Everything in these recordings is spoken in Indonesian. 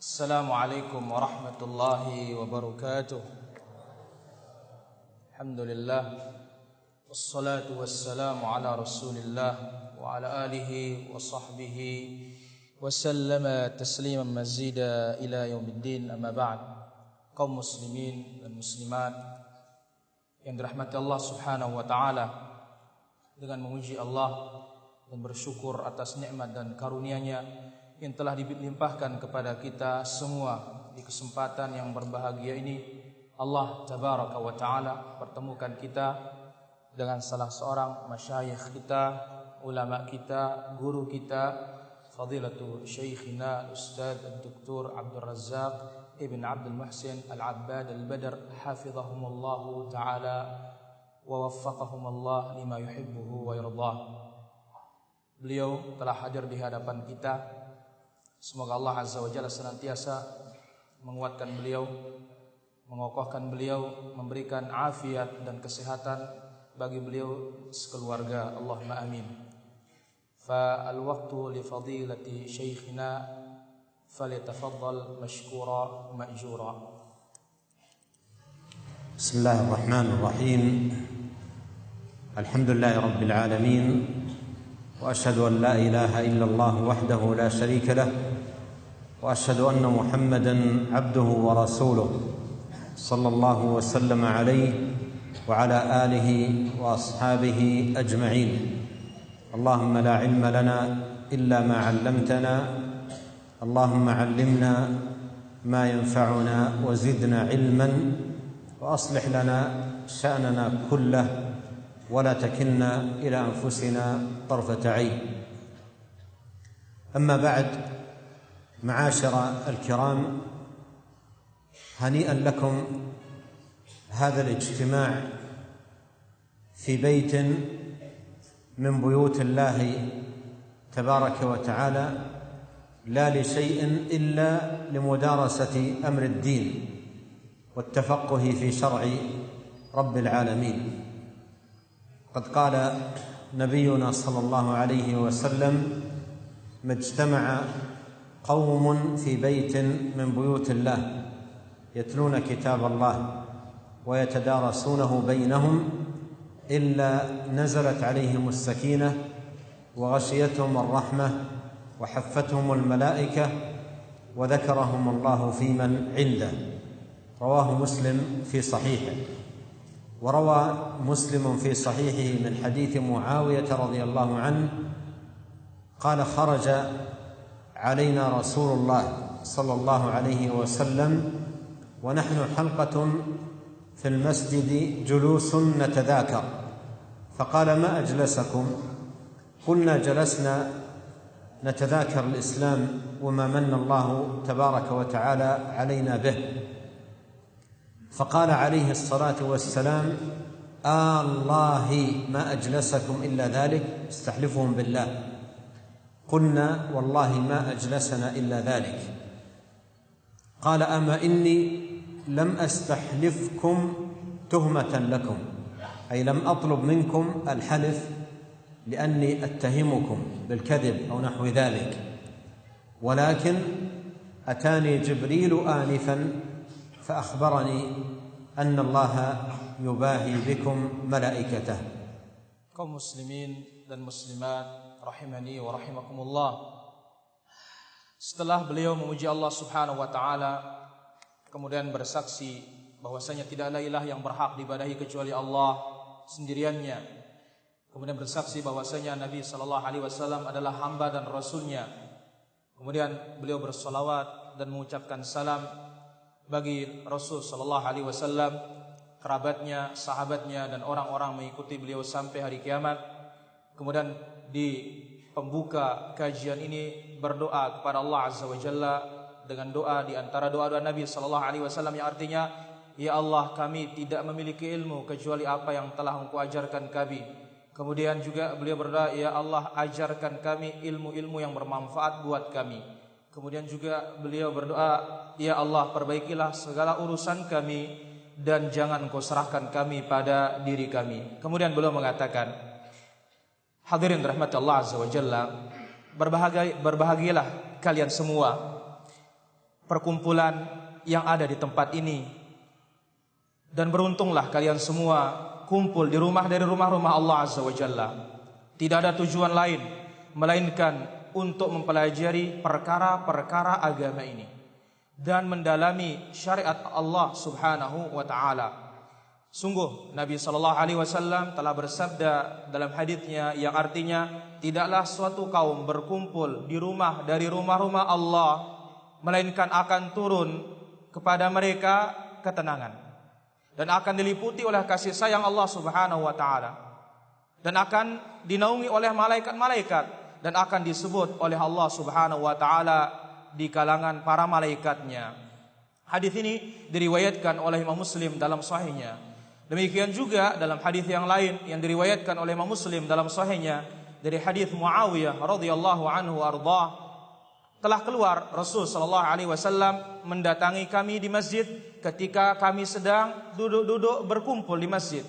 Assalamualaikum warahmatullahi wabarakatuh. Alhamdulillah, wassalatu wassalamu ala rasulillah wa ala alihi wa sahbihi wa sallama tasliman mazida ila yaumiddin, amma ba'd. Kaum muslimin dan muslimat yang dirahmati Allah subhanahu wa ta'ala, dengan memuji Allah dan bersyukur atas nikmat dan karunia-Nya yang telah dilimpahkan kepada kita semua di kesempatan yang berbahagia ini, Allah tabaraka wa ta'ala pertemukan kita dengan salah seorang masyayikh kita, ulama kita, guru kita, fadilatu syekhina Ustaz Dr. Abdul Razzaq Ibn Abdul Muhsin Al-Abbad Al-Badr, hafizahumullahu ta'ala wa waffaqahumullah lima yuhibbuhu wa yardah. Beliau telah hadir di hadapan kita. Semoga Allah Azza wa Jalla senantiasa menguatkan beliau, mengokohkan beliau, memberikan afiat dan kesehatan bagi beliau sekeluarga. Allahumma amin. Fa al-waqtu li fadilati syekhina falyatafaddal mashkura ma'jura. Bismillahirrahmanirrahim. Alhamdulillahi rabbil alamin. وأشهد أن لا إله إلا الله وحده لا شريك له وأشهد أن محمدًا عبده ورسوله صلى الله وسلم عليه وعلى آله وأصحابه أجمعين. اللهم لا علم لنا إلا ما علمتنا، اللهم علمنا ما ينفعنا وزدنا علما وأصلح لنا شأننا كله ولا تكلنا إلى أنفسنا طرفة عين. أما بعد، معاشر الكرام، هنيئا لكم هذا الاجتماع في بيت من بيوت الله تبارك وتعالى، لا لشيء إلا لمدارسة أمر الدين والتفقه في شرع رب العالمين. قد قال نبينا صلى الله عليه وسلم: ما اجتمع قوم في بيت من بيوت الله يتلون كتاب الله ويتدارسونه بينهم إلا نزلت عليهم السكينة وغشيتهم الرحمة وحفتهم الملائكة وذكرهم الله في من عنده. رواه مسلم في صحيحه. وروى مسلم في صحيحه من حديث معاوية رضي الله عنه قال: خرج علينا رسول الله صلى الله عليه وسلم ونحن حلقة في المسجد جلوس نتذاكر، فقال: ما أجلسكم؟ قلنا: جلسنا نتذاكر الإسلام وما من الله تبارك وتعالى علينا به. فقال عليه الصلاة والسلام: الله ما أجلسكم إلا ذلك، استحلفهم بالله. قلنا: والله ما أجلسنا إلا ذلك. قال: أما إني لم أستحلفكم تهمة لكم، أي لم أطلب منكم الحلف لأني أتهمكم بالكذب أو نحو ذلك، ولكن أتاني جبريل آنفا فأخبرني أن الله يباهي بكم ملائكته. Kaum muslimin dan muslimat rahimani wa rahimakumullah. Setelah beliau memuji Allah subhanahu wa ta'ala, kemudian bersaksi bahwasanya tidak ada ilah yang berhak diibadahi kecuali Allah sendiriannya, kemudian bersaksi bahwasanya Nabi sallallahu alaihi wasallam adalah hamba dan rasulnya, kemudian beliau bersolawat dan mengucapkan salam bagi Rasul sallallahu alaihi wasallam, kerabatnya, sahabatnya, dan orang-orang mengikuti beliau sampai hari kiamat. Kemudian di pembuka kajian ini berdoa kepada Allah Azza wa Jalla dengan doa di antara doa-doa Nabi sallallahu alaihi wasallam yang artinya: Ya Allah, kami tidak memiliki ilmu kecuali apa yang telah Engkau ajarkan kami. Kemudian juga beliau berdoa: Ya Allah, ajarkan kami ilmu-ilmu yang bermanfaat buat kami. Kemudian juga beliau berdoa: Ya Allah, perbaikilah segala urusan kami dan jangan Engkau serahkan kami pada diri kami. Kemudian beliau mengatakan, hadirin rahmat Allah Azza wa Jalla, berbahagialah kalian semua perkumpulan yang ada di tempat ini. Dan beruntunglah kalian semua kumpul di rumah dari rumah-rumah Allah Azza wa Jalla. Tidak ada tujuan lain melainkan untuk mempelajari perkara-perkara agama ini dan mendalami syariat Allah Subhanahu wa taala. Sungguh Nabi sallallahu alaihi wasallam telah bersabda dalam hadisnya yang artinya, tidaklah suatu kaum berkumpul di rumah dari rumah-rumah Allah melainkan akan turun kepada mereka ketenangan dan akan diliputi oleh kasih sayang Allah Subhanahu wa taala dan akan dinaungi oleh malaikat-malaikat dan akan disebut oleh Allah Subhanahu wa taala di kalangan para malaikatnya. Hadis ini diriwayatkan oleh Imam Muslim dalam sahihnya. Demikian juga dalam hadis yang lain yang diriwayatkan oleh Imam Muslim dalam sahihnya dari hadis Muawiyah radhiyallahu anhu arda, telah keluar Rasul sallallahu alaihi wasallam mendatangi kami di masjid ketika kami sedang duduk-duduk berkumpul di masjid.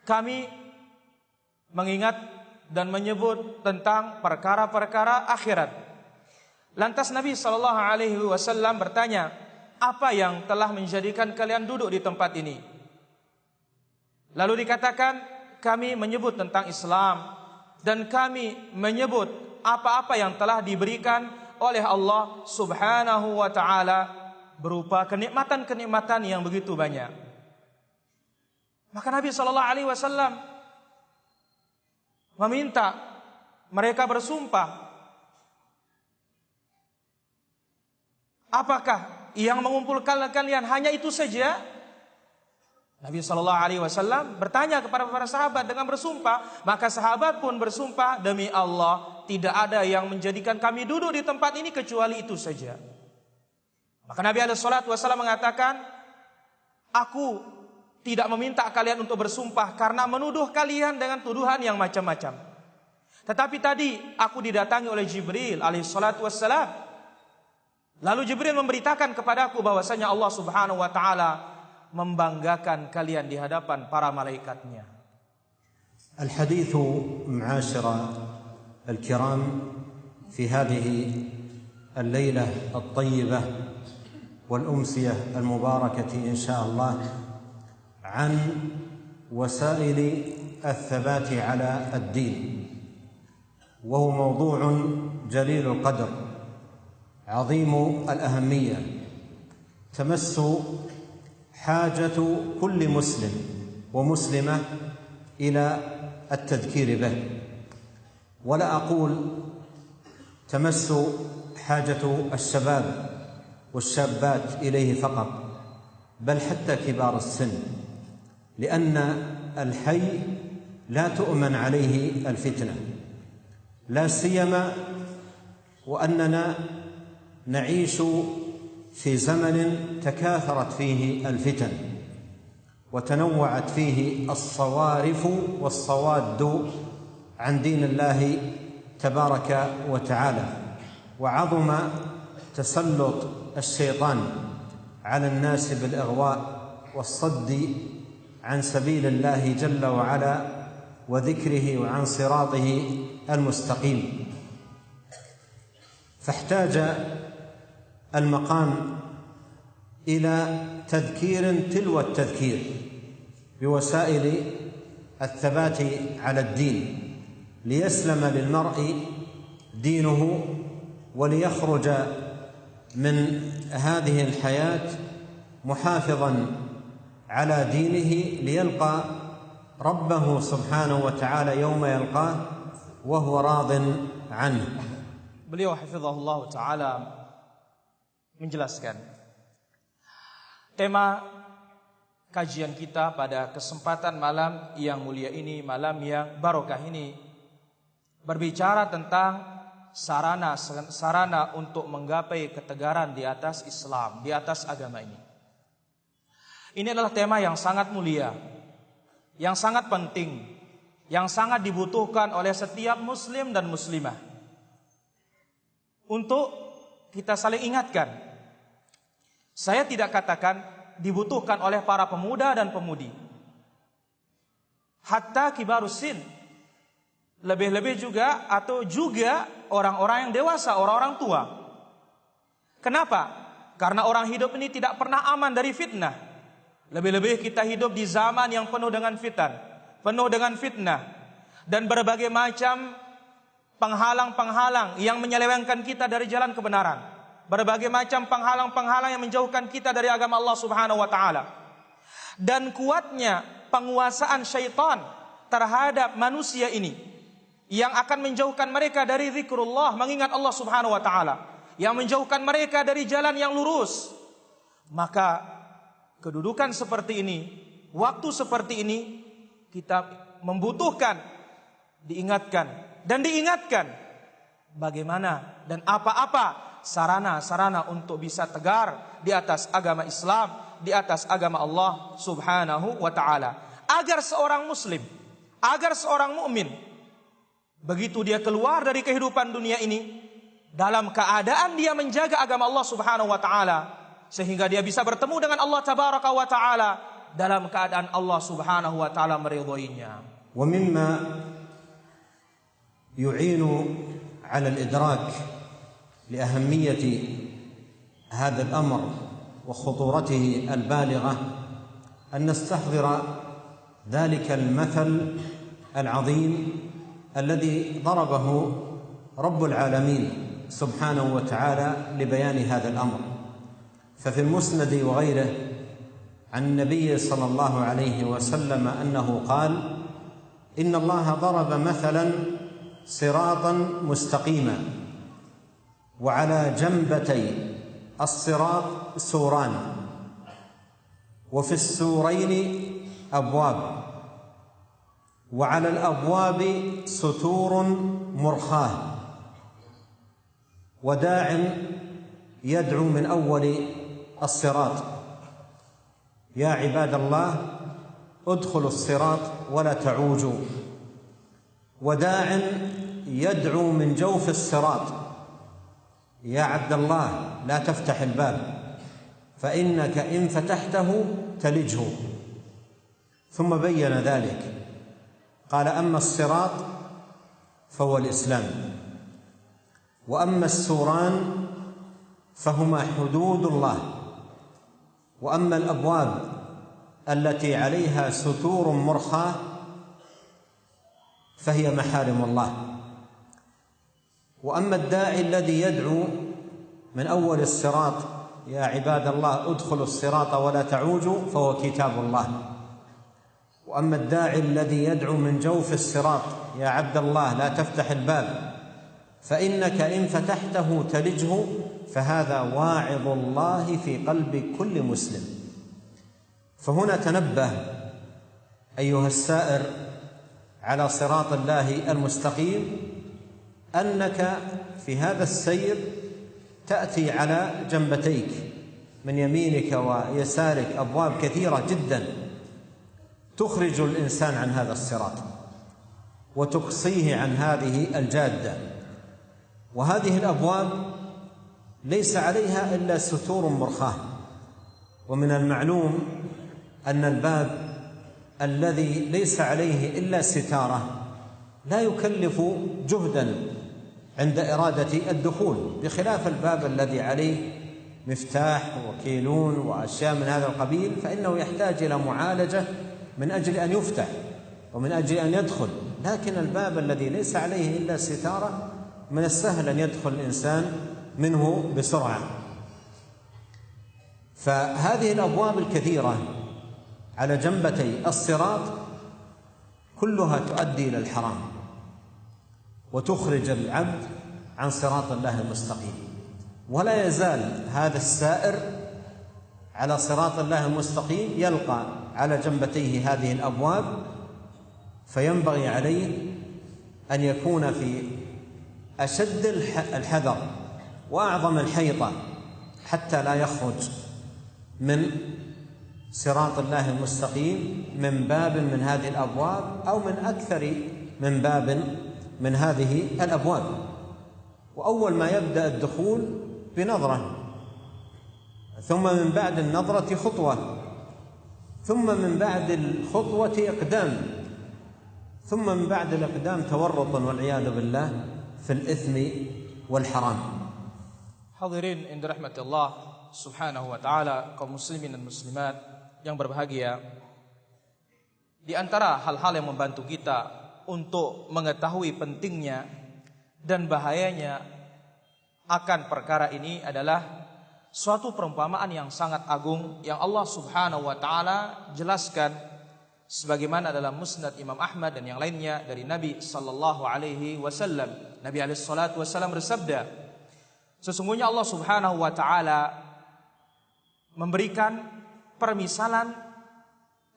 Kami mengingat dan menyebut tentang perkara-perkara akhirat. Lantas Nabi sallallahu alaihi wasallam bertanya, "Apa yang telah menjadikan kalian duduk di tempat ini?" Lalu dikatakan, kami menyebut tentang Islam dan kami menyebut apa-apa yang telah diberikan oleh Allah Subhanahu wa taala berupa kenikmatan-kenikmatan yang begitu banyak. Maka Nabi sallallahu alaihi wasallam meminta mereka bersumpah. Apakah yang mengumpulkan kalian hanya itu saja? Nabi sallallahu alaihi wasallam bertanya kepada para sahabat dengan bersumpah, maka sahabat pun bersumpah, demi Allah tidak ada yang menjadikan kami duduk di tempat ini kecuali itu saja. Maka Nabi alaihi salatu wasallam mengatakan, aku tidak meminta kalian untuk bersumpah karena menuduh kalian dengan tuduhan yang macam-macam. Tetapi tadi aku didatangi oleh Jibril alaihi salatu wassalam. Lalu Jibril memberitakan kepadaku bahwasanya Allah Subhanahu wa taala membanggakan kalian di hadapan para malaikatnya. الحديث معاشر الكرام في هذه الليلة الطيبة والأمسية المباركة إن شاء الله عن وسائل الثبات على الدين، وهو موضوع جليل القدر عظيم الأهمية، تمس حاجة كل مسلم ومسلمة إلى التذكير به. ولا أقول تمس حاجة الشباب والشابات إليه فقط، بل حتى كبار السن، لأن الحي لا تؤمن عليه الفتنة، لا سيما وأننا نعيش في زمن تكاثرت فيه الفتن وتنوعت فيه الصوارف والصواد عن دين الله تبارك وتعالى، وعظم تسلط الشيطان على الناس بالإغواء والصد عن سبيل الله جل وعلا وذكره وعن صراطه المستقيم. فاحتاج المقام إلى تذكير تلو التذكير بوسائل الثبات على الدين، ليسلم للمرء دينه وليخرج من هذه الحياة محافظا على دينه ليلقى ربه سبحانه وتعالى يوم يلقاه وهو راض عنه. Beliau hafizahullah ta'ala menjelaskan tema kajian kita pada kesempatan malam yang mulia ini, malam yang barokah ini, berbicara tentang sarana untuk menggapai ketegaran di atas Islam, di atas agama ini. Ini adalah tema yang sangat mulia, yang sangat penting, yang sangat dibutuhkan oleh setiap muslim dan muslimah untuk kita saling ingatkan. Saya tidak katakan dibutuhkan oleh para pemuda dan pemudi, hatta kibarusin, lebih-lebih juga atau juga orang-orang yang dewasa, orang-orang tua. Kenapa? Karena orang hidup ini tidak pernah aman dari fitnah. Lebih-lebih kita hidup di zaman yang penuh dengan fitan, penuh dengan fitnah, dan berbagai macam penghalang-penghalang yang menyelewengkan kita dari jalan kebenaran. Berbagai macam penghalang-penghalang yang menjauhkan kita dari agama Allah Subhanahu wa taala. Dan kuatnya penguasaan syaitan terhadap manusia ini yang akan menjauhkan mereka dari zikrullah, mengingat Allah Subhanahu wa taala, yang menjauhkan mereka dari jalan yang lurus. Maka kedudukan seperti ini, waktu seperti ini, kita membutuhkan diingatkan bagaimana dan apa-apa sarana-sarana untuk bisa tegar di atas agama Islam, di atas agama Allah Subhanahu wa taala. Agar seorang muslim, agar seorang mukmin, begitu dia keluar dari kehidupan dunia ini dalam keadaan dia menjaga agama Allah Subhanahu wa taala, sehingga dia bisa bertemu dengan Allah Tabaraka wa taala dalam keadaan Allah Subhanahu wa taala meridhoinya. Wa mimma yu'inu 'ala al-idrak li ahammiyati hadha al-amr wa khuturatihi al-baligha an nastahdhira ذلك المثل العظيم الذي ضربه رب العالمين سبحانه وتعالى لبيان هذا الأمر. ففي المسند وغيره عن النبي صلى الله عليه وسلم أنه قال: إن الله ضرب مثلا صراطا مستقيما وعلى جنبتي الصراط سوران وفي السورين أبواب وعلى الأبواب ستور مرخاة وداع يدعو من أول الصراط: يا عباد الله ادخلوا الصراط ولا تعوجوا. وداع يدعو من جوف الصراط: يا عبد الله لا تفتح الباب فإنك إن فتحته تلجه. ثم بين ذلك قال: أما الصراط فهو الإسلام، وأما السوران فهما حدود الله، وأما الأبواب التي عليها ستور مرخاة فهي محارم الله، وأما الداعي الذي يدعو من أول الصراط: يا عباد الله ادخلوا الصراط ولا تعوجوا، فهو كتاب الله. وأما الداعي الذي يدعو من جوف الصراط: يا عبد الله لا تفتح الباب فإنك إن فتحته تلجه، فهذا واعظ الله في قلب كل مسلم. فهنا تنبه أيها السائر على صراط الله المستقيم أنك في هذا السير تأتي على جنبتيك من يمينك ويسارك أبواب كثيرة جدا تخرج الإنسان عن هذا الصراط وتقصيه عن هذه الجادة، وهذه الأبواب ليس عليها إلا ستور مرخاة. ومن المعلوم أن الباب الذي ليس عليه إلا ستارة لا يكلف جهدا عند إرادة الدخول، بخلاف الباب الذي عليه مفتاح وكيلون وأشياء من هذا القبيل، فإنه يحتاج إلى معالجة من أجل أن يفتح ومن أجل أن يدخل. لكن الباب الذي ليس عليه إلا ستارة من السهل أن يدخل الإنسان منه بسرعة. فهذه الأبواب الكثيرة على جنبتي الصراط كلها تؤدي إلى الحرام وتخرج العبد عن صراط الله المستقيم. ولا يزال هذا السائر على صراط الله المستقيم يلقى على جنبتيه هذه الأبواب، فينبغي عليه أن يكون في أشد الحذر وأعظم الحيطة حتى لا يخرج من صراط الله المستقيم من باب من هذه الأبواب أو من أكثر من باب من هذه الأبواب. وأول ما يبدأ الدخول بنظرة، ثم من بعد النظرة خطوة، ثم من بعد الخطوة إقدام، ثم من بعد الإقدام تورط والعياذ بالله في الإثم والحرام. Hadirin yang dirahmati Allah Subhanahu wa taala, kaum muslimin dan muslimat yang berbahagia, di antara hal-hal yang membantu kita untuk mengetahui pentingnya dan bahayanya akan perkara ini adalah suatu perumpamaan yang sangat agung yang Allah Subhanahu wa taala jelaskan sebagaimana dalam Musnad Imam Ahmad dan yang lainnya dari Nabi sallallahu alaihi wasallam. Nabi alaihi salatu wasallam bersabda, sesungguhnya Allah Subhanahu wa taala memberikan permisalan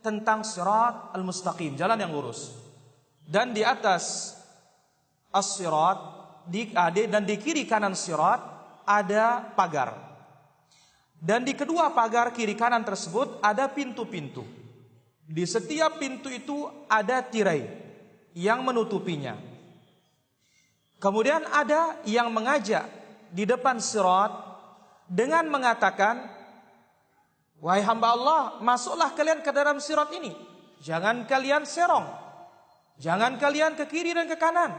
tentang sirat al-mustaqim, jalan yang lurus. Dan di atas as-sirat dan di kiri kanan sirat ada pagar. Dan di kedua pagar kiri kanan tersebut ada pintu-pintu. Di setiap pintu itu ada tirai yang menutupinya. Kemudian ada yang mengajak di depan sirat dengan mengatakan, wahai hamba Allah, masuklah kalian ke dalam sirat ini. Jangan kalian serong. Jangan kalian ke kiri dan ke kanan.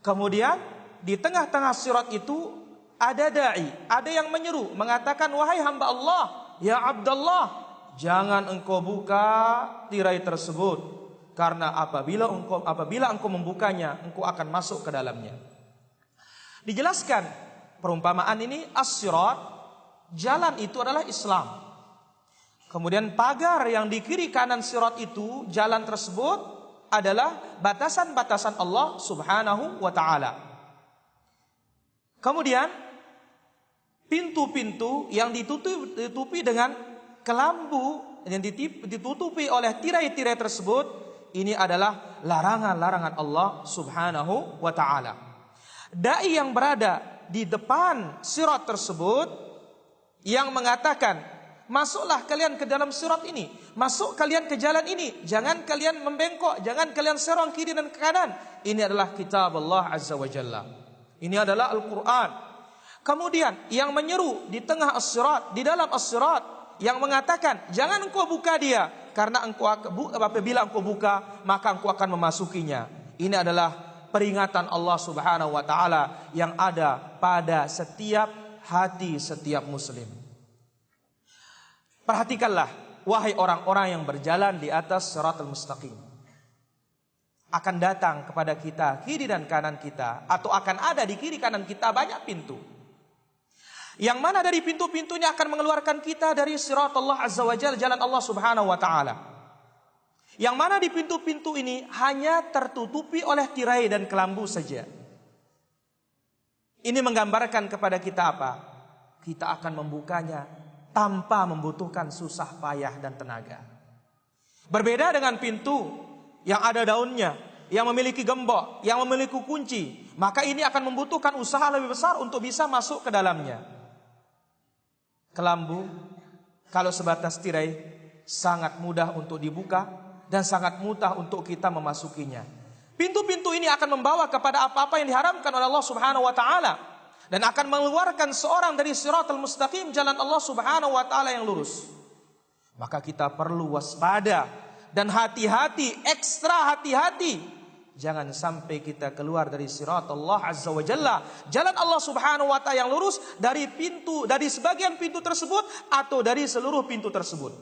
Kemudian di tengah-tengah sirat itu ada da'i, ada yang menyeru mengatakan, wahai hamba Allah, ya Abdullah, jangan engkau buka tirai tersebut, karena apabila engkau membukanya, engkau akan masuk ke dalamnya. Dijelaskan perumpamaan ini, as-sirat, jalan itu adalah Islam. Kemudian pagar yang di kiri kanan sirat itu, jalan tersebut adalah batasan-batasan Allah Subhanahu wa taala. Kemudian pintu-pintu yang ditutupi dengan kelambu, yang ditutupi oleh tirai-tirai tersebut, ini adalah larangan-larangan Allah Subhanahu wa taala. Dai yang berada di depan sirat tersebut yang mengatakan, masuklah kalian ke dalam sirat ini, masuk kalian ke jalan ini, jangan kalian membengkok, jangan kalian serong kiri dan ke kanan. Ini adalah kitab Allah Azza wa Jalla. Ini adalah Al-Quran. Kemudian yang menyeru di tengah as-sirat, di dalam as-sirat, yang mengatakan, jangan engkau buka dia, karena apabila engkau buka, maka engkau akan memasukinya. Ini adalah peringatan Allah Subhanahu wa taala yang ada pada setiap hati setiap muslim. Perhatikanlah, wahai orang-orang yang berjalan di atas siratal mustaqim. Akan datang kepada kita kiri dan kanan kita, atau akan ada di kiri kanan kita banyak pintu. Yang mana dari pintu-pintu ini akan mengeluarkan kita dari sirat Allah Azza wa Jalla, jalan Allah Subhanahu wa taala. Yang mana di pintu-pintu ini hanya tertutupi oleh tirai dan kelambu saja. Ini menggambarkan kepada kita apa? Kita akan membukanya tanpa membutuhkan susah payah dan tenaga. Berbeda dengan pintu yang ada daunnya, yang memiliki gembok, yang memiliki kunci, maka ini akan membutuhkan usaha lebih besar untuk bisa masuk ke dalamnya. Kelambu, kalau sebatas tirai, sangat mudah untuk dibuka dan sangat mudah untuk kita memasukinya. Pintu-pintu ini akan membawa kepada apa-apa yang diharamkan oleh Allah Subhanahu wa taala dan akan mengeluarkan seorang dari siratal mustaqim, jalan Allah Subhanahu wa taala yang lurus. Maka kita perlu waspada dan hati-hati, ekstra hati-hati. Jangan sampai kita keluar dari sirat Allah Azza wa Jalla, jalan Allah Subhanahu wa taala yang lurus, dari sebagian pintu tersebut atau dari seluruh pintu tersebut.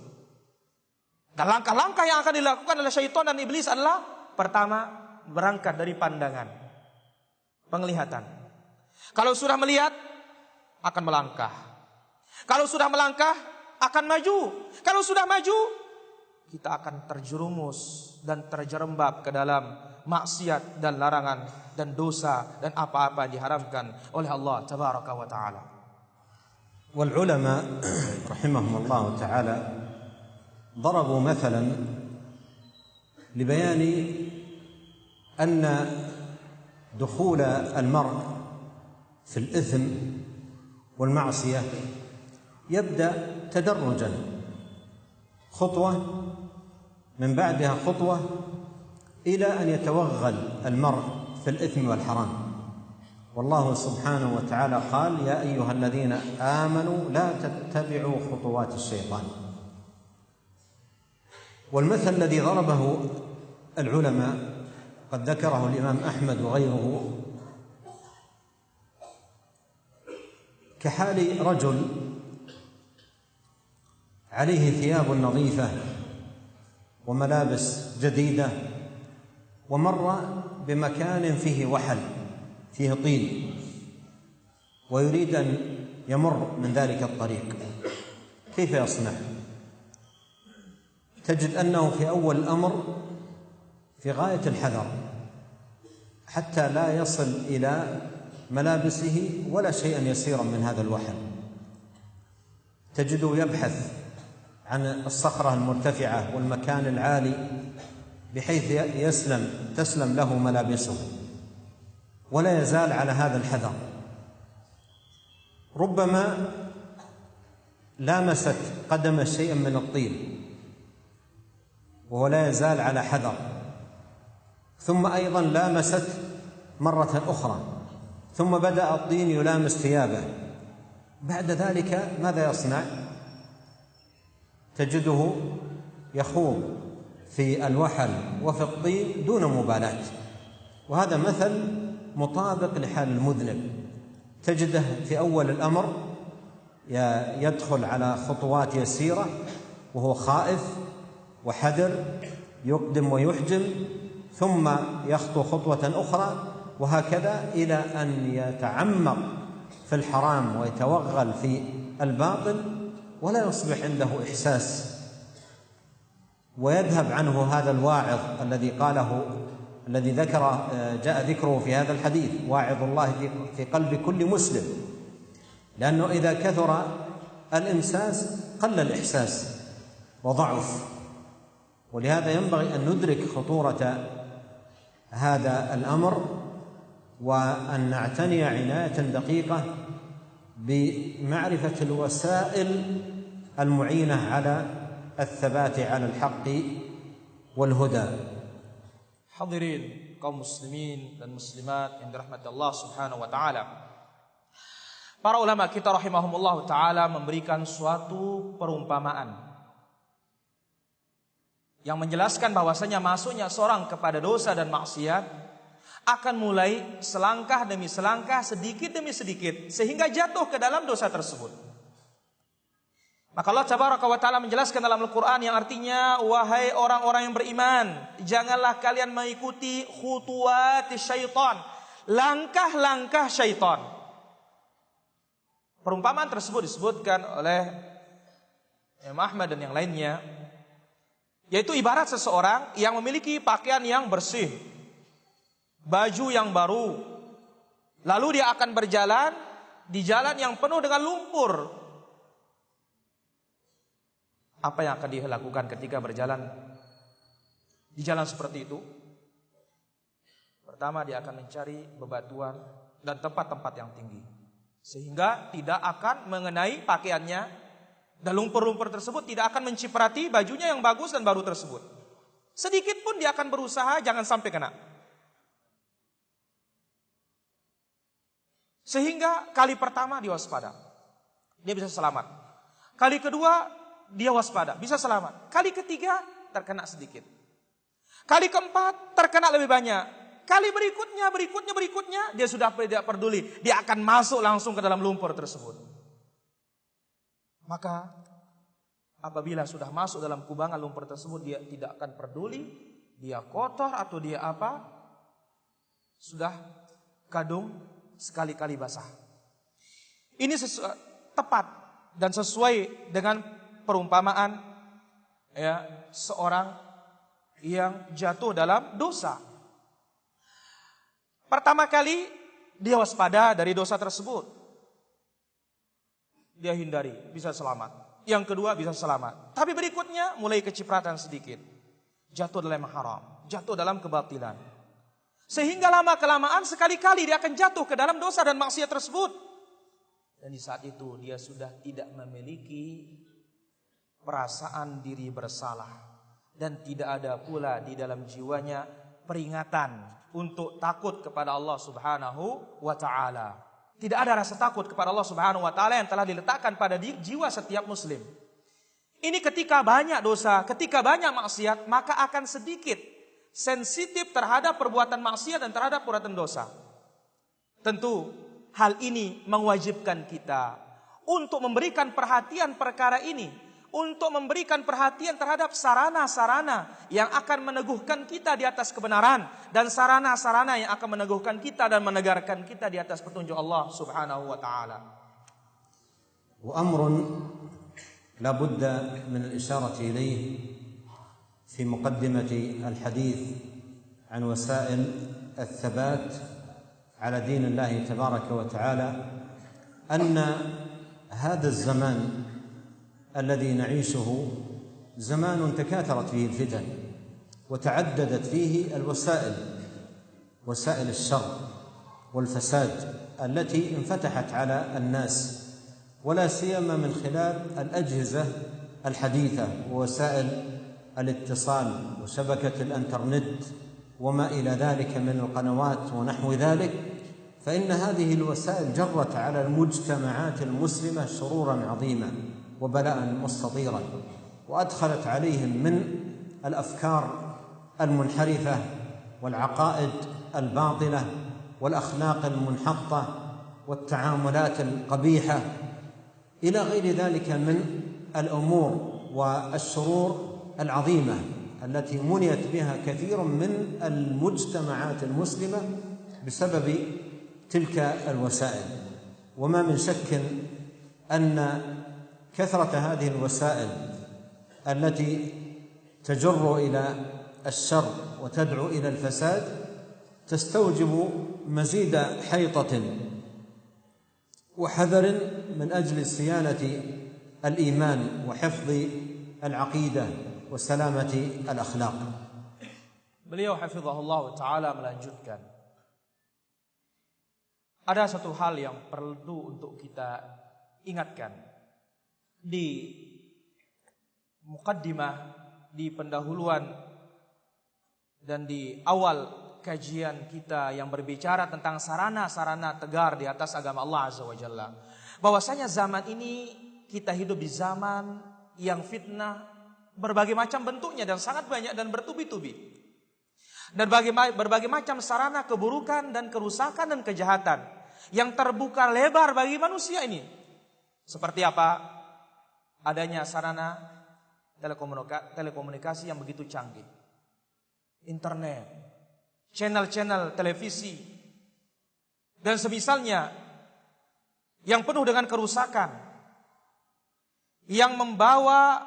Dan langkah-langkah yang akan dilakukan oleh syaitan dan iblis adalah, pertama, berangkat dari pandangan, penglihatan. Kalau sudah melihat, akan melangkah. Kalau sudah melangkah, akan maju. Kalau sudah maju, kita akan terjerumus dan terjerembab ke dalam maksiat dan larangan dan dosa dan apa-apa yang diharamkan oleh Allah Tabaraka wa Ta'ala. Wal ulama rahimahumullah ta'ala ضربوا مثلا لبيان أن دخول المرء في الإثم والمعصية يبدأ تدرجا، خطوة من بعدها خطوة، إلى أن يتوغل المرء في الإثم والحرام. والله سبحانه وتعالى قال: يا أيها الذين آمنوا لا تتبعوا خطوات الشيطان. والمثل الذي ضربه العلماء قد ذكره الإمام أحمد وغيره كحال رجل عليه ثياب نظيفة وملابس جديدة، ومر بمكان فيه وحل، فيه طين، ويريد أن يمر من ذلك الطريق، كيف يصنع؟ تجد أنه في أول الأمر في غاية الحذر حتى لا يصل إلى ملابسه ولا شيئا يسيرا من هذا الوحل. تجده يبحث عن الصخرة المرتفعة والمكان العالي بحيث تسلم له ملابسه، ولا يزال على هذا الحذر. ربما لامست قدم شيئا من الطين وهو لا يزال على حذر، ثم أيضا لامست مرة أخرى، ثم بدأ الطين يلامس ثيابه. بعد ذلك ماذا يصنع؟ تجده يخوض في الوحل وفي الطين دون مبالاة، وهذا مثل مطابق لحال المذنب. تجده في أول الأمر يدخل على خطوات يسيرة وهو خائف وحذر، يقدم ويحجم، ثم يخطو خطوة أخرى، وهكذا إلى أن يتعمق في الحرام ويتوغل في الباطل ولا يصبح عنده إحساس، ويذهب عنه هذا الواعظ الذي جاء ذكره في هذا الحديث، واعظ الله في قلب كل مسلم، لأنه إذا كثر الإمساس قل الإحساس وضعف. ولهذا ينبغي أن ندرك خطورة هذا الأمر، وأن نعتني عناية دقيقة بمعرفة الوسائل المعينة على الثبات على الحق والهدى. Hadirin kaum muslimin dan muslimat yang dirahmati Allah Subhanahu wa taala. Para ulama kita rahimahumullah taala memberikan suatu perumpamaan yang menjelaskan bahwasanya masuknya seorang kepada dosa dan maksiat akan mulai selangkah demi selangkah, sedikit demi sedikit, sehingga jatuh ke dalam dosa tersebut. Maka Allah Tabaraka wa Ta'ala menjelaskan dalam Al-Quran yang artinya, wahai orang-orang yang beriman, janganlah kalian mengikuti khutuwati syaitan, langkah-langkah syaitan. Perumpamaan tersebut disebutkan oleh Imam Ahmad dan yang lainnya, yaitu ibarat seseorang yang memiliki pakaian yang bersih, baju yang baru, lalu dia akan berjalan di jalan yang penuh dengan lumpur. Apa yang akan dia lakukan ketika berjalan di jalan seperti itu? Pertama, dia akan mencari bebatuan dan tempat-tempat yang tinggi, sehingga tidak akan mengenai pakaiannya, dan lumpur-lumpur tersebut tidak akan menciprati bajunya yang bagus dan baru tersebut. Sedikit pun dia akan berusaha jangan sampai kena. Sehingga kali pertama dia waspada, dia bisa selamat. Kali kedua dia waspada, bisa selamat. Kali ketiga terkena sedikit. Kali keempat terkena lebih banyak. Kali berikutnya dia sudah tidak peduli, dia akan masuk langsung ke dalam lumpur tersebut. Maka apabila sudah masuk dalam kubangan lumpur tersebut, dia tidak akan peduli dia kotor atau dia apa, sudah kadung sekali-kali basah. Ini tepat dan sesuai dengan perumpamaan seorang yang jatuh dalam dosa. Pertama kali dia waspada dari dosa tersebut, dia hindari, bisa selamat. Yang kedua bisa selamat, tapi berikutnya mulai kecipratan sedikit, jatuh dalam haram, jatuh dalam kebatilan, sehingga lama kelamaan sekali-kali dia akan jatuh ke dalam dosa dan maksiat tersebut. Dan di saat itu dia sudah tidak memiliki perasaan diri bersalah, dan tidak ada pula di dalam jiwanya peringatan untuk takut kepada Allah Subhanahu wa Ta'ala. Tidak ada rasa takut kepada Allah Subhanahu wa Ta'ala yang telah diletakkan pada jiwa setiap muslim. Ini ketika banyak dosa, ketika banyak maksiat, maka akan sedikit sensitif terhadap perbuatan maksiat dan terhadap perbuatan dosa. Tentu hal ini mewajibkan kita untuk memberikan perhatian perkara ini, untuk memberikan perhatian terhadap sarana-sarana yang akan meneguhkan kita di atas kebenaran dan sarana-sarana yang akan meneguhkan kita dan menegarkan kita di atas petunjuk Allah Subhanahu wa taala. Wa amrun la budda min al-isharati ilayhi fi muqaddimati al-hadith an wasail al-thabat ala din Allah tabaraka wa ta'ala anna hadha az-zaman الذي نعيشه زمان تكاثرت فيه الفتن وتعددت فيه الوسائل، وسائل الشر والفساد التي انفتحت على الناس، ولا سيما من خلال الأجهزة الحديثة ووسائل الاتصال وشبكة الإنترنت وما إلى ذلك من القنوات ونحو ذلك، فإن هذه الوسائل جرت على المجتمعات المسلمة شرورا عظيما وبلاء مستطيرا، وأدخلت عليهم من الأفكار المنحرفة والعقائد الباطلة والأخلاق المنحطة والتعاملات القبيحة إلى غير ذلك من الأمور والشرور العظيمة التي منيت بها كثير من المجتمعات المسلمة بسبب تلك الوسائل. وما من شك أن كثرة هذه الوسائل التي تجر إلى الشر وتدعو إلى الفساد تستوجب مزيد حيطة وحذر من أجل صيانة الإيمان وحفظ العقيدة وسلامة الأخلاق. Beliau hafizahullah ta'ala melanjutkan, ada satu hal yang perlu untuk kita ingatkan. Di mukaddimah, di pendahuluan dan di awal kajian kita yang berbicara tentang sarana-sarana tegar di atas agama Allah Azza wa Jalla, bahwasanya zaman ini kita hidup di zaman yang fitnah berbagai macam bentuknya dan sangat banyak dan bertubi-tubi, dan berbagai macam sarana keburukan dan kerusakan dan kejahatan yang terbuka lebar bagi manusia ini. Seperti apa? Adanya sarana telekomunikasi yang begitu canggih, internet, channel-channel televisi, dan semisalnya yang penuh dengan kerusakan, yang membawa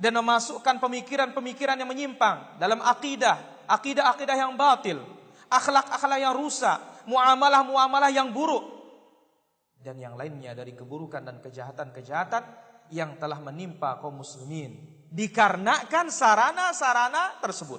dan memasukkan pemikiran-pemikiran yang menyimpang dalam akidah yang batil, akhlak-akhlak yang rusak, muamalah-muamalah yang buruk, dan yang lainnya dari keburukan dan kejahatan-kejahatan yang telah menimpa kaum muslimin dikarenakan sarana-sarana tersebut.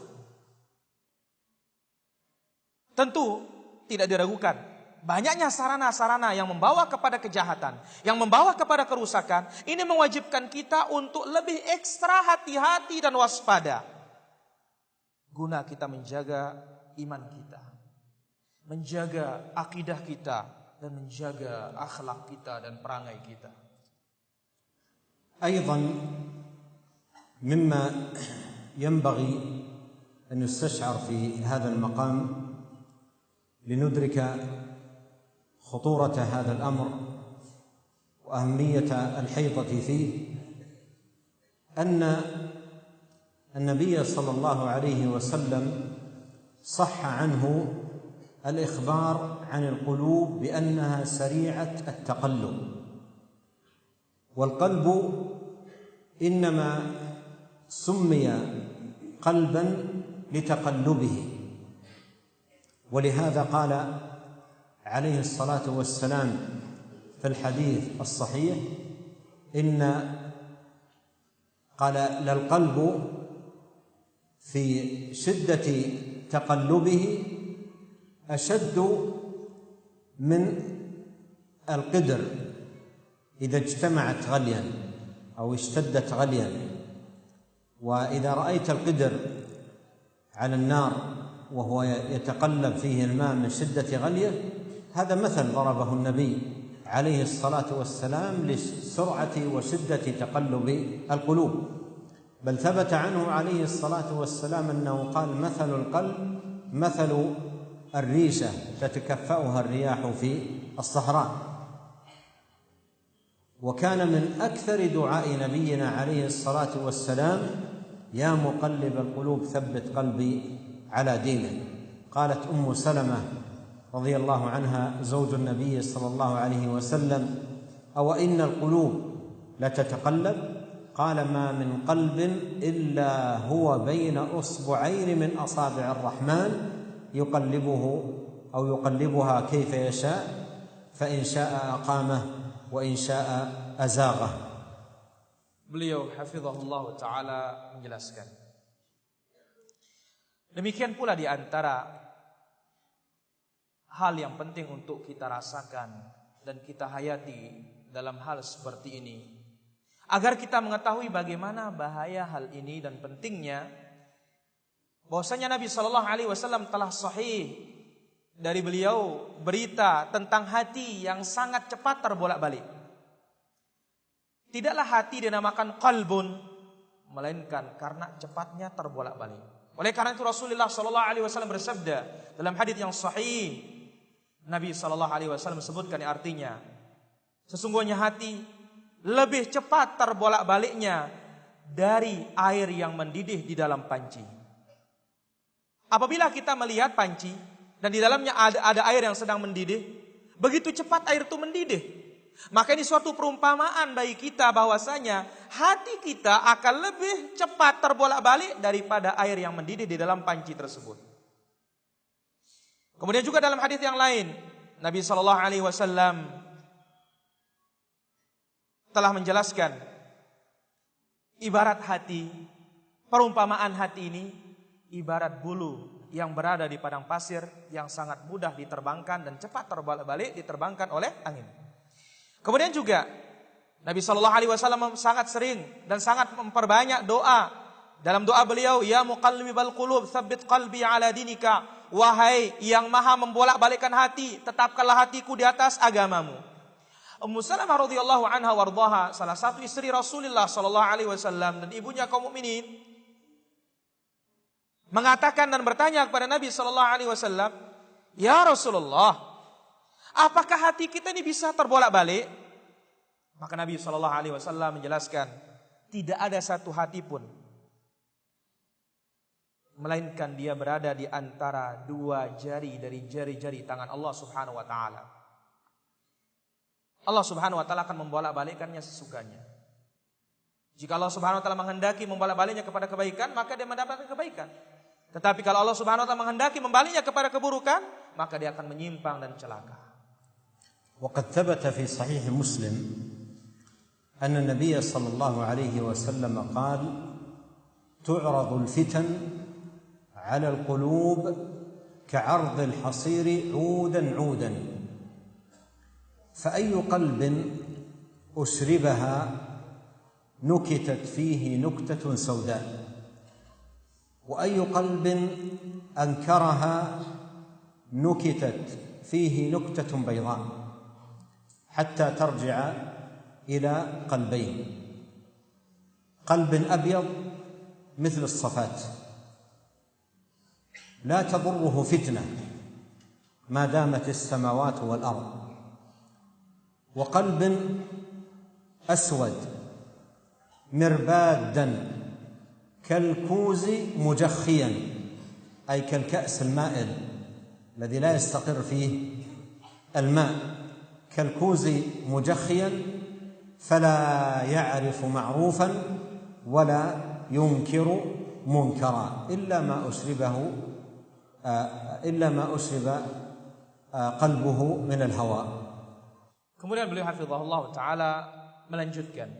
Tentu tidak diragukan, banyaknya sarana-sarana yang membawa kepada kejahatan, yang membawa kepada kerusakan, ini mewajibkan kita untuk lebih ekstra hati-hati dan waspada, guna kita menjaga iman kita, menjaga akidah kita, dan menjaga akhlak kita dan perangai kita. أيضا مما ينبغي أن يستشعر في هذا المقام لندرك خطورة هذا الأمر وأهمية الحيطة فيه أن النبي صلى الله عليه وسلم صح عنه الإخبار عن القلوب بأنها سريعة التقلب، والقلب إنما سمي قلبا لتقلبه، ولهذا قال عليه الصلاة والسلام في الحديث الصحيح قال للقلب في شدة تقلبه أشد من القدر إذا اجتمعت غليا أو اشتدت غليا. وإذا رأيت القدر على النار وهو يتقلب فيه الماء من شدة غليه، هذا مثل ضربه النبي عليه الصلاة والسلام لسرعة وشدة تقلب القلوب. بل ثبت عنه عليه الصلاة والسلام أنه قال مثل القلب مثل الريشة تتكفأها الرياح في الصحراء. وكان من أكثر دعاء نبينا عليه الصلاة والسلام: يا مقلب القلوب ثبت قلبي على دينك. قالت أم سلمة رضي الله عنها زوج النبي صلى الله عليه وسلم: أو إن القلوب لتتقلب؟ قال: ما من قلب إلا هو بين أصبعين من أصابع الرحمن يقلبه أو يقلبها كيف يشاء، فإن شاء أقامه وإن شاء أزاغه. Beliau hafizahullah ta'ala menjelaskan, demikian pula di antara hal yang penting untuk kita rasakan dan kita hayati dalam hal seperti ini, agar kita mengetahui bagaimana bahaya hal ini dan pentingnya, bahwasanya Nabi Shallallahu Alaihi Wasallam telah sahih dari beliau berita tentang hati yang sangat cepat terbolak-balik. Tidaklah hati dinamakan qalbun, melainkan karena cepatnya terbolak-balik. Oleh karena itu Rasulullah Shallallahu Alaihi Wasallam bersabda dalam hadits yang sahih, Nabi Shallallahu Alaihi Wasallam sebutkan artinya, sesungguhnya hati lebih cepat terbolak-baliknya dari air yang mendidih di dalam panci. Apabila kita melihat panci dan di dalamnya ada air yang sedang mendidih, begitu cepat air itu mendidih. Maka ini suatu perumpamaan bagi kita bahwasanya hati kita akan lebih cepat terbolak-balik daripada air yang mendidih di dalam panci tersebut. Kemudian juga dalam hadis yang lain, Nabi Shallallahu Alaihi Wasallam telah menjelaskan ibarat hati, perumpamaan hati ini ibarat bulu yang berada di padang pasir yang sangat mudah diterbangkan dan cepat terbalik-balik diterbangkan oleh angin. Kemudian juga Nabi Shallallahu Alaihi Wasallam sangat sering dan sangat memperbanyak doa. Dalam doa beliau, ya muqallibal qulub tsabbit qalbi ala dinika, wahai yang maha membolak-balikkan hati, tetapkanlah hatiku di atas agamamu. Ummu Salamah radhiyallahu anha wardaha, salah satu istri Rasulullah Shallallahu Alaihi Wasallam dan ibunya kaum mukminin, mengatakan dan bertanya kepada Nabi Shallallahu Alaihi Wasallam, ya Rasulullah, apakah hati kita ini bisa terbolak-balik? Maka Nabi Shallallahu Alaihi Wasallam menjelaskan, tidak ada satu hati pun melainkan dia berada di antara dua jari dari jari-jari tangan Allah Subhanahu Wa Taala. Allah Subhanahu Wa Taala akan membolak-balikkannya sesukanya. Jika Allah Subhanahu Wa Taala menghendaki membolak-baliknya kepada kebaikan, maka dia mendapatkan kebaikan. Tetapi kalau Allah Subhanahu Wa Taala menghendaki membaliknya kepada keburukan, maka dia akan menyimpang dan celaka. وقد ثبت في صحيح مسلم أن النبي صلى الله عليه وسلم قال: تعرض الفتن على القلوب كعرض الحصير عودا عودا، فأي قلب أشربها نكتت فيه نكتة سوداء، وأي قلب أنكرها نكتت فيه نكتة بيضاء، حتى ترجع إلى قلبين: قلب أبيض مثل الصفات لا تضره فتنة ما دامت السماوات والأرض، وقلب أسود مربادا كالكوز مجخيا، أي كالكأس المائل الذي لا يستقر فيه الماء، كالكوز مجخيا فلا يعرف معروفا ولا ينكر منكرا إلا ما أشرب قلبه من الهوى. Kemudian beliau hafizahullah ta'ala melanjutkan,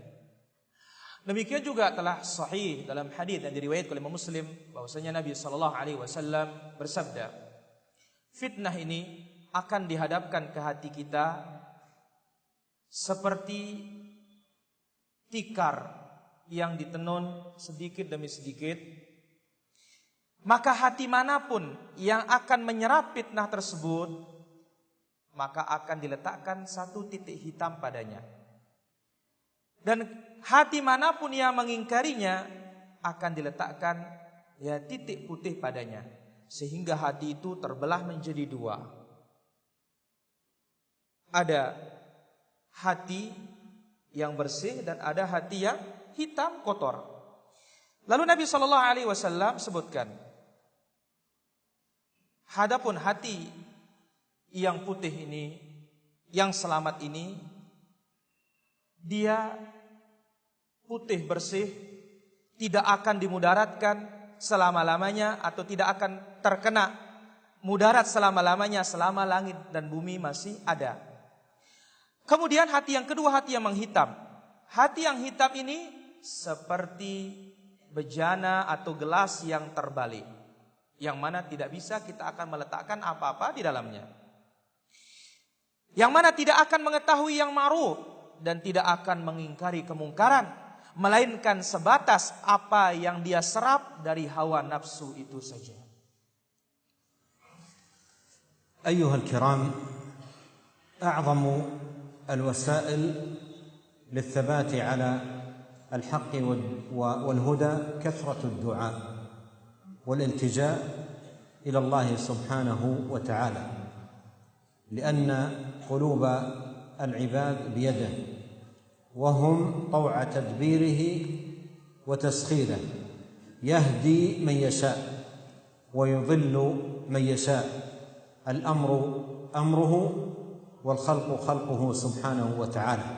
demikian juga telah sahih dalam hadis yang diriwayatkan oleh Muslim bahwasanya Nabi Shallallahu Alaihi Wasallam bersabda, fitnah ini akan dihadapkan ke hati kita seperti tikar yang ditenun sedikit demi sedikit, maka hati manapun yang akan menyerap fitnah tersebut, maka akan diletakkan satu titik hitam padanya. Dan hati manapun yang mengingkarinya, akan diletakkan titik putih padanya, sehingga hati itu terbelah menjadi dua. Ada hati yang bersih dan ada hati yang hitam kotor. Lalu Nabi SAW sebutkan, hadapun hati yang putih ini, yang selamat ini, dia putih bersih, tidak akan dimudaratkan selama-lamanya atau tidak akan terkena mudarat selama-lamanya selama langit dan bumi masih ada. Kemudian hati yang kedua, hati yang menghitam. Hati yang hitam ini seperti bejana atau gelas yang terbalik, yang mana tidak bisa kita akan meletakkan apa-apa di dalamnya, yang mana tidak akan mengetahui yang ma'ruf dan tidak akan mengingkari kemungkaran, melainkan sebatas apa yang dia serap dari hawa nafsu itu saja. Ayyuhal kiram, a'zamu الوسائل للثبات على الحق والهدى كثرة الدعاء والالتجاء إلى الله سبحانه وتعالى، لأن قلوب العباد بيده، وهم طوع تدبيره وتسخيره، يهدي من يشاء ويضل من يشاء، الأمر أمره والخلق خلقه سبحانه وتعالى.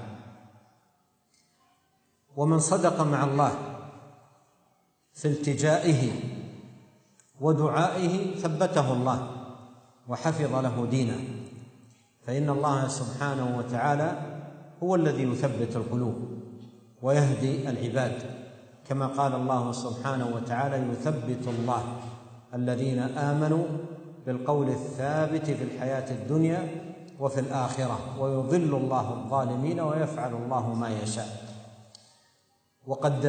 ومن صدق مع الله في التجائه ودعائه ثبته الله وحفظ له دينه، فإن الله سبحانه وتعالى هو الذي يثبت القلوب ويهدي العباد، كما قال الله سبحانه وتعالى: يثبت الله الذين آمنوا بالقول الثابت في الحياة الدنيا وفي الآخرة ويضل الله الظالمين ويفعل الله ما يشاء. وقد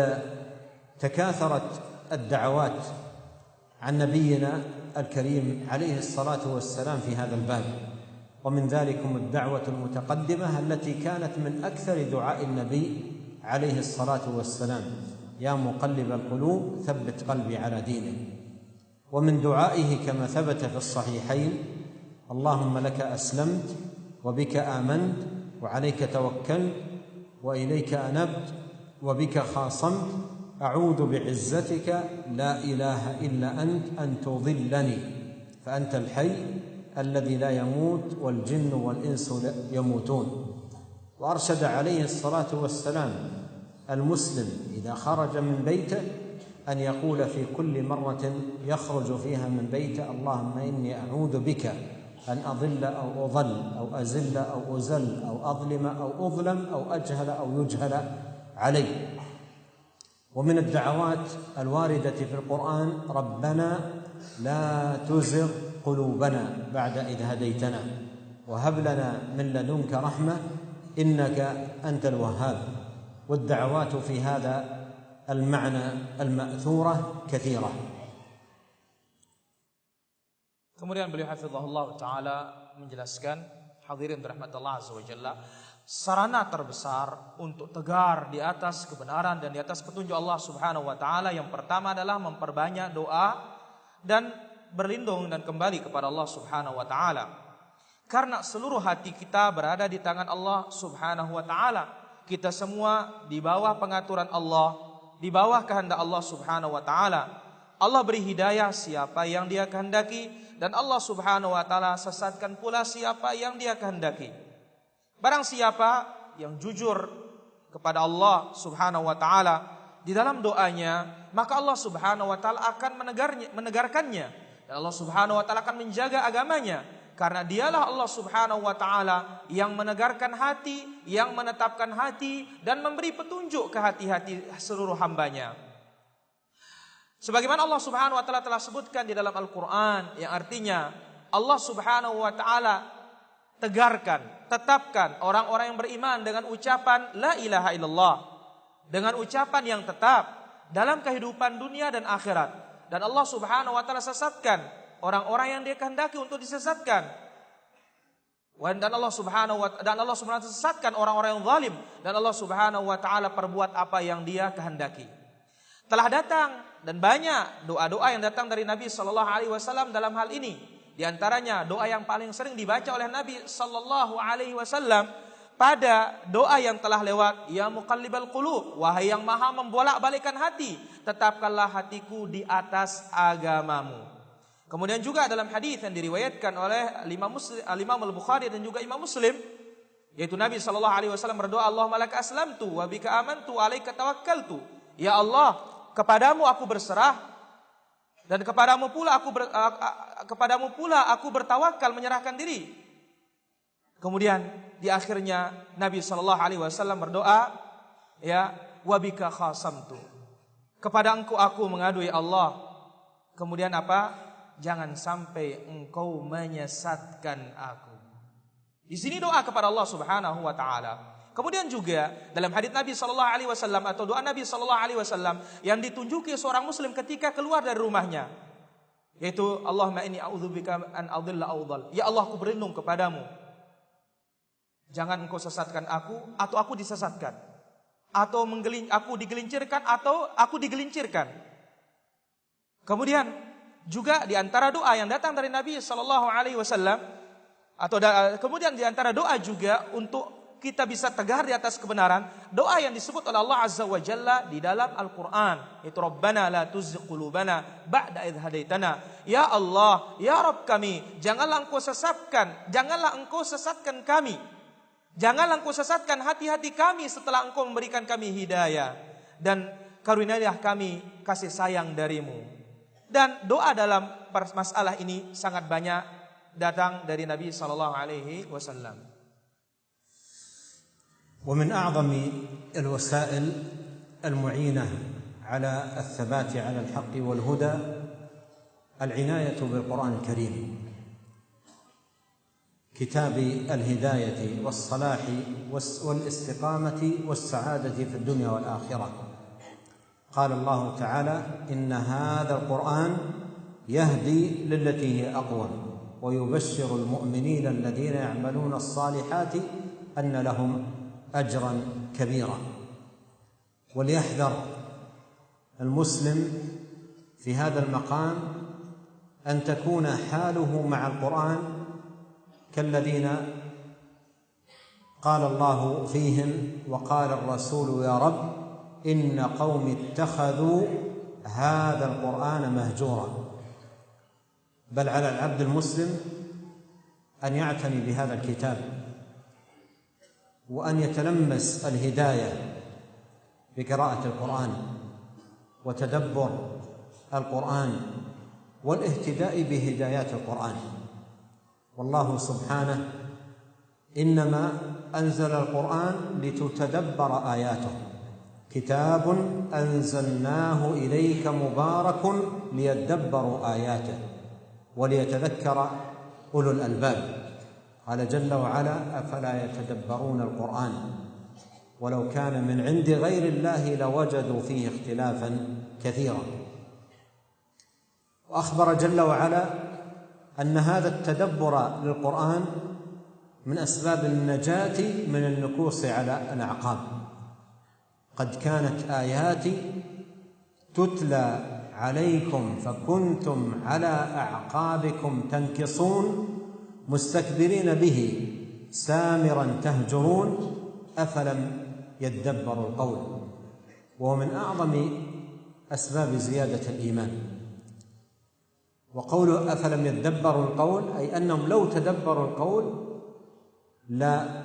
تكاثرت الدعوات عن نبينا الكريم عليه الصلاة والسلام في هذا الباب، ومن ذلكم الدعوة المتقدمة التي كانت من أكثر دعاء النبي عليه الصلاة والسلام: يا مقلب القلوب ثبت قلبي على دينك. ومن دعائه كما ثبت في الصحيحين: اللهم لك أسلمت وبك آمنت وعليك توكلت وإليك أنبت وبك خاصمت أعوذ بعزتك لا إله إلا أنت أن تضلني فأنت الحي الذي لا يموت والجن والإنس يموتون. وأرشد عليه الصلاة والسلام المسلم إذا خرج من بيته أن يقول في كل مرة يخرج فيها من بيته: اللهم إني أعوذ بك أن أضل أو أضل أو أزل أو أزل أو أظلم أو أظلم أو أجهل أو يجهل علي. ومن الدعوات الواردة في القرآن: ربنا لا تزغ قلوبنا بعد إذ هديتنا وهب لنا من لدنك رحمة إنك أنت الوهاب. والدعوات في هذا المعنى المأثورة كثيرة. Kemudian beliau hafizahullah ta'ala menjelaskan, hadirin rahmatullah azza wa jalla, sarana terbesar untuk tegar di atas kebenaran dan di atas petunjuk Allah subhanahu wa ta'ala, yang pertama adalah memperbanyak doa dan berlindung dan kembali kepada Allah subhanahu wa ta'ala. Karena seluruh hati kita berada di tangan Allah subhanahu wa ta'ala. Kita semua di bawah pengaturan Allah, di bawah kehendak Allah subhanahu wa ta'ala. Allah beri hidayah siapa yang Dia kehendaki, dan Allah subhanahu wa ta'ala sesatkan pula siapa yang Dia kehendaki. Barang siapa yang jujur kepada Allah subhanahu wa ta'ala di dalam doanya, maka Allah subhanahu wa ta'ala akan menegarkannya, dan Allah subhanahu wa ta'ala akan menjaga agamanya. Karena Dialah Allah subhanahu wa ta'ala yang menegarkan hati, yang menetapkan hati, dan memberi petunjuk ke hati-hati seluruh hambanya. Sebagaimana Allah subhanahu wa ta'ala telah sebutkan di dalam Al-Quran, yang artinya Allah subhanahu wa ta'ala tegarkan, tetapkan orang-orang yang beriman dengan ucapan la ilaha illallah, dengan ucapan yang tetap dalam kehidupan dunia dan akhirat. Dan Allah subhanahu wa ta'ala sesatkan orang-orang yang Dia kehendaki untuk disesatkan. Dan Allah subhanahu wa ta'ala sesatkan orang-orang yang zalim, dan Allah subhanahu wa ta'ala perbuat apa yang Dia kehendaki. Telah datang dan banyak doa-doa yang datang dari Nabi sallallahu alaihi wasallam dalam hal ini. Di antaranya doa yang paling sering dibaca oleh Nabi sallallahu alaihi wasallam pada doa yang telah lewat, ya muqallibal qulub, wahai yang maha membolak-balikkan hati, tetapkanlah hatiku di atas agamamu. Kemudian juga dalam hadis yang diriwayatkan oleh Imam Al-Bukhari dan juga Imam Muslim, yaitu Nabi SAW berdoa, Allahumma laka aslamtu wa bika amantu alaika tawakkaltu. Ya Allah, kepadamu aku berserah dan kepadamu pula aku bertawakal, menyerahkan diri. Kemudian di akhirnya Nabi SAW berdoa, ya wa bika khasamtu. Kepada engkau aku mengadu ya Allah. Kemudian apa? Jangan sampai engkau menyesatkan aku. Di sini doa kepada Allah Subhanahu wa taala. Kemudian juga dalam hadits Nabi SAW atau doa Nabi SAW yang ditunjuki seorang muslim ketika keluar dari rumahnya, yaitu Allahumma inni a'udzubika an adilla awdal. Ya Allah, aku berlindung kepadamu, jangan engkau sesatkan aku atau aku disesatkan, atau aku digelincirkan atau aku digelincirkan. Kemudian juga di antara doa yang datang dari Nabi SAW kemudian di antara doa juga untuk kita bisa tegar di atas kebenaran, doa yang disebut oleh Allah Azza wa Jalla di dalam Al-Quran, yaitu Rabbana la tuzigh qulubana ba'da idh hadaitana. Ya Allah, ya Rabb kami, janganlah engkau sesatkan kami. Janganlah engkau sesatkan hati-hati kami setelah engkau memberikan kami hidayah, dan karuniailah kami kasih sayang darimu. Dan doa dalam masalah ini sangat banyak datang dari Nabi SAW. ومن أعظم الوسائل المعينة على الثبات على الحق والهدى العناية بالقرآن الكريم، كتاب الهداية والصلاح والاستقامة والسعادة في الدنيا والآخرة. قال الله تعالى إن هذا القرآن يهدي للتي هي أقوم ويبشر المؤمنين الذين يعملون الصالحات أن لهم أجرا كبيرا. وليحذر المسلم في هذا المقام أن تكون حاله مع القرآن كالذين قال الله فيهم وقال الرسول يا رب إن قوم اتخذوا هذا القرآن مهجورا. بل على العبد المسلم أن يعتني بهذا الكتاب وأن يتلمس الهداية بقراءة القرآن وتدبر القرآن والاهتداء بهدايات القرآن. والله سبحانه إنما أنزل القرآن لتتدبر آياته، كتاب أنزلناه إليك مبارك ليدبروا آياته وليتذكر أولو الألباب. قال جل وعلا أفلا يتدبرون القرآن ولو كان من عند غير الله لوجدوا فيه اختلافا كثيرا. وأخبر جل وعلا أن هذا التدبر للقرآن من أسباب النجاة من النكوص على الأعقاب. قد كانت آياتي تتلى عليكم فكنتم على أعقابكم تنكصون مستكبرين به سامرا تهجرون أفلم يدبروا القول. ومن أعظم أسباب زيادة الإيمان. وقوله أفلم يدبروا القول أي أنهم لو تدبروا القول لا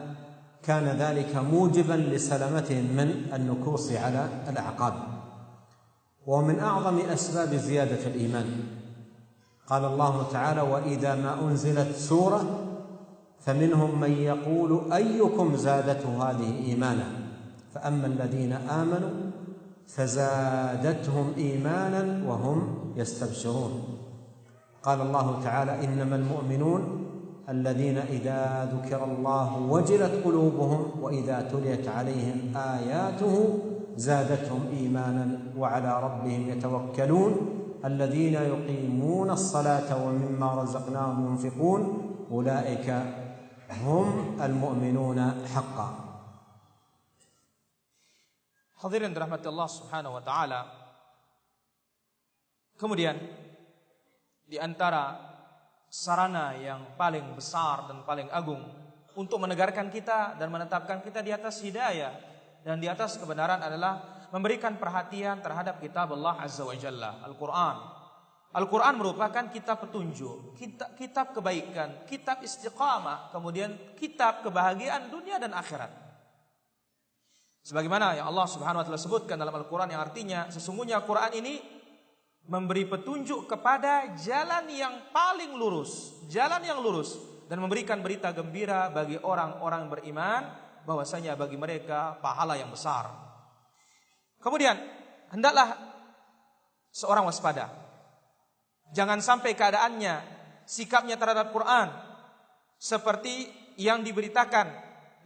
كان ذلك موجبا لسلامتهم من النكوص على الأعقاب. ومن أعظم أسباب زيادة الإيمان قال الله تعالى وإذا ما أنزلت سورة فمنهم من يقول أيكم زادته هذه إيمانا فأما الذين آمنوا فزادتهم إيمانا وهم يستبشرون. قال الله تعالى إنما المؤمنون الذين إذا ذكر الله وجلت قلوبهم وإذا تليت عليهم آياته زادتهم إيمانا وعلى ربهم يتوكلون الذين يقيمون الصلاة ومما رزقناهم ينفقون أولئك هم المؤمنون حقا. Hadirin dirahmati Allah Subhanahu wa taala. Kemudian di antara sarana yang paling besar dan paling agung untuk menegarkan kita dan menetapkan kita di atas hidayah dan di atas kebenaran adalah memberikan perhatian terhadap kitab Allah Azza wa Jalla, Al-Quran. Al-Quran merupakan kitab petunjuk, kitab kebaikan, kitab istiqamah, kemudian kitab kebahagiaan dunia dan akhirat. Sebagaimana yang Allah Subhanahu wa taala sebutkan dalam Al-Quran, yang artinya sesungguhnya Al-Quran ini memberi petunjuk kepada jalan yang paling lurus, jalan yang lurus, dan memberikan berita gembira bagi orang-orang beriman bahwasanya bagi mereka pahala yang besar. Kemudian hendaklah seorang waspada. Jangan sampai keadaannya, sikapnya terhadap Quran seperti yang diberitakan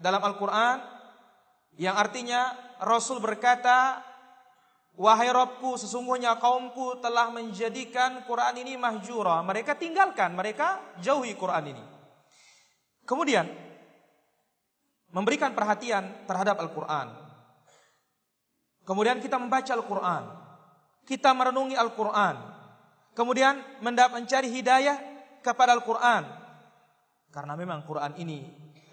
dalam Al-Quran, yang artinya Rasul berkata, wahai Rabbku, sesungguhnya kaumku telah menjadikan Quran ini mahjura. Mereka tinggalkan, mereka jauhi Quran ini. Kemudian memberikan perhatian terhadap Al-Quran. Kemudian kita membaca Al-Quran, kita merenungi Al-Quran, kemudian mencari hidayah kepada Al-Quran. Karena memang Quran ini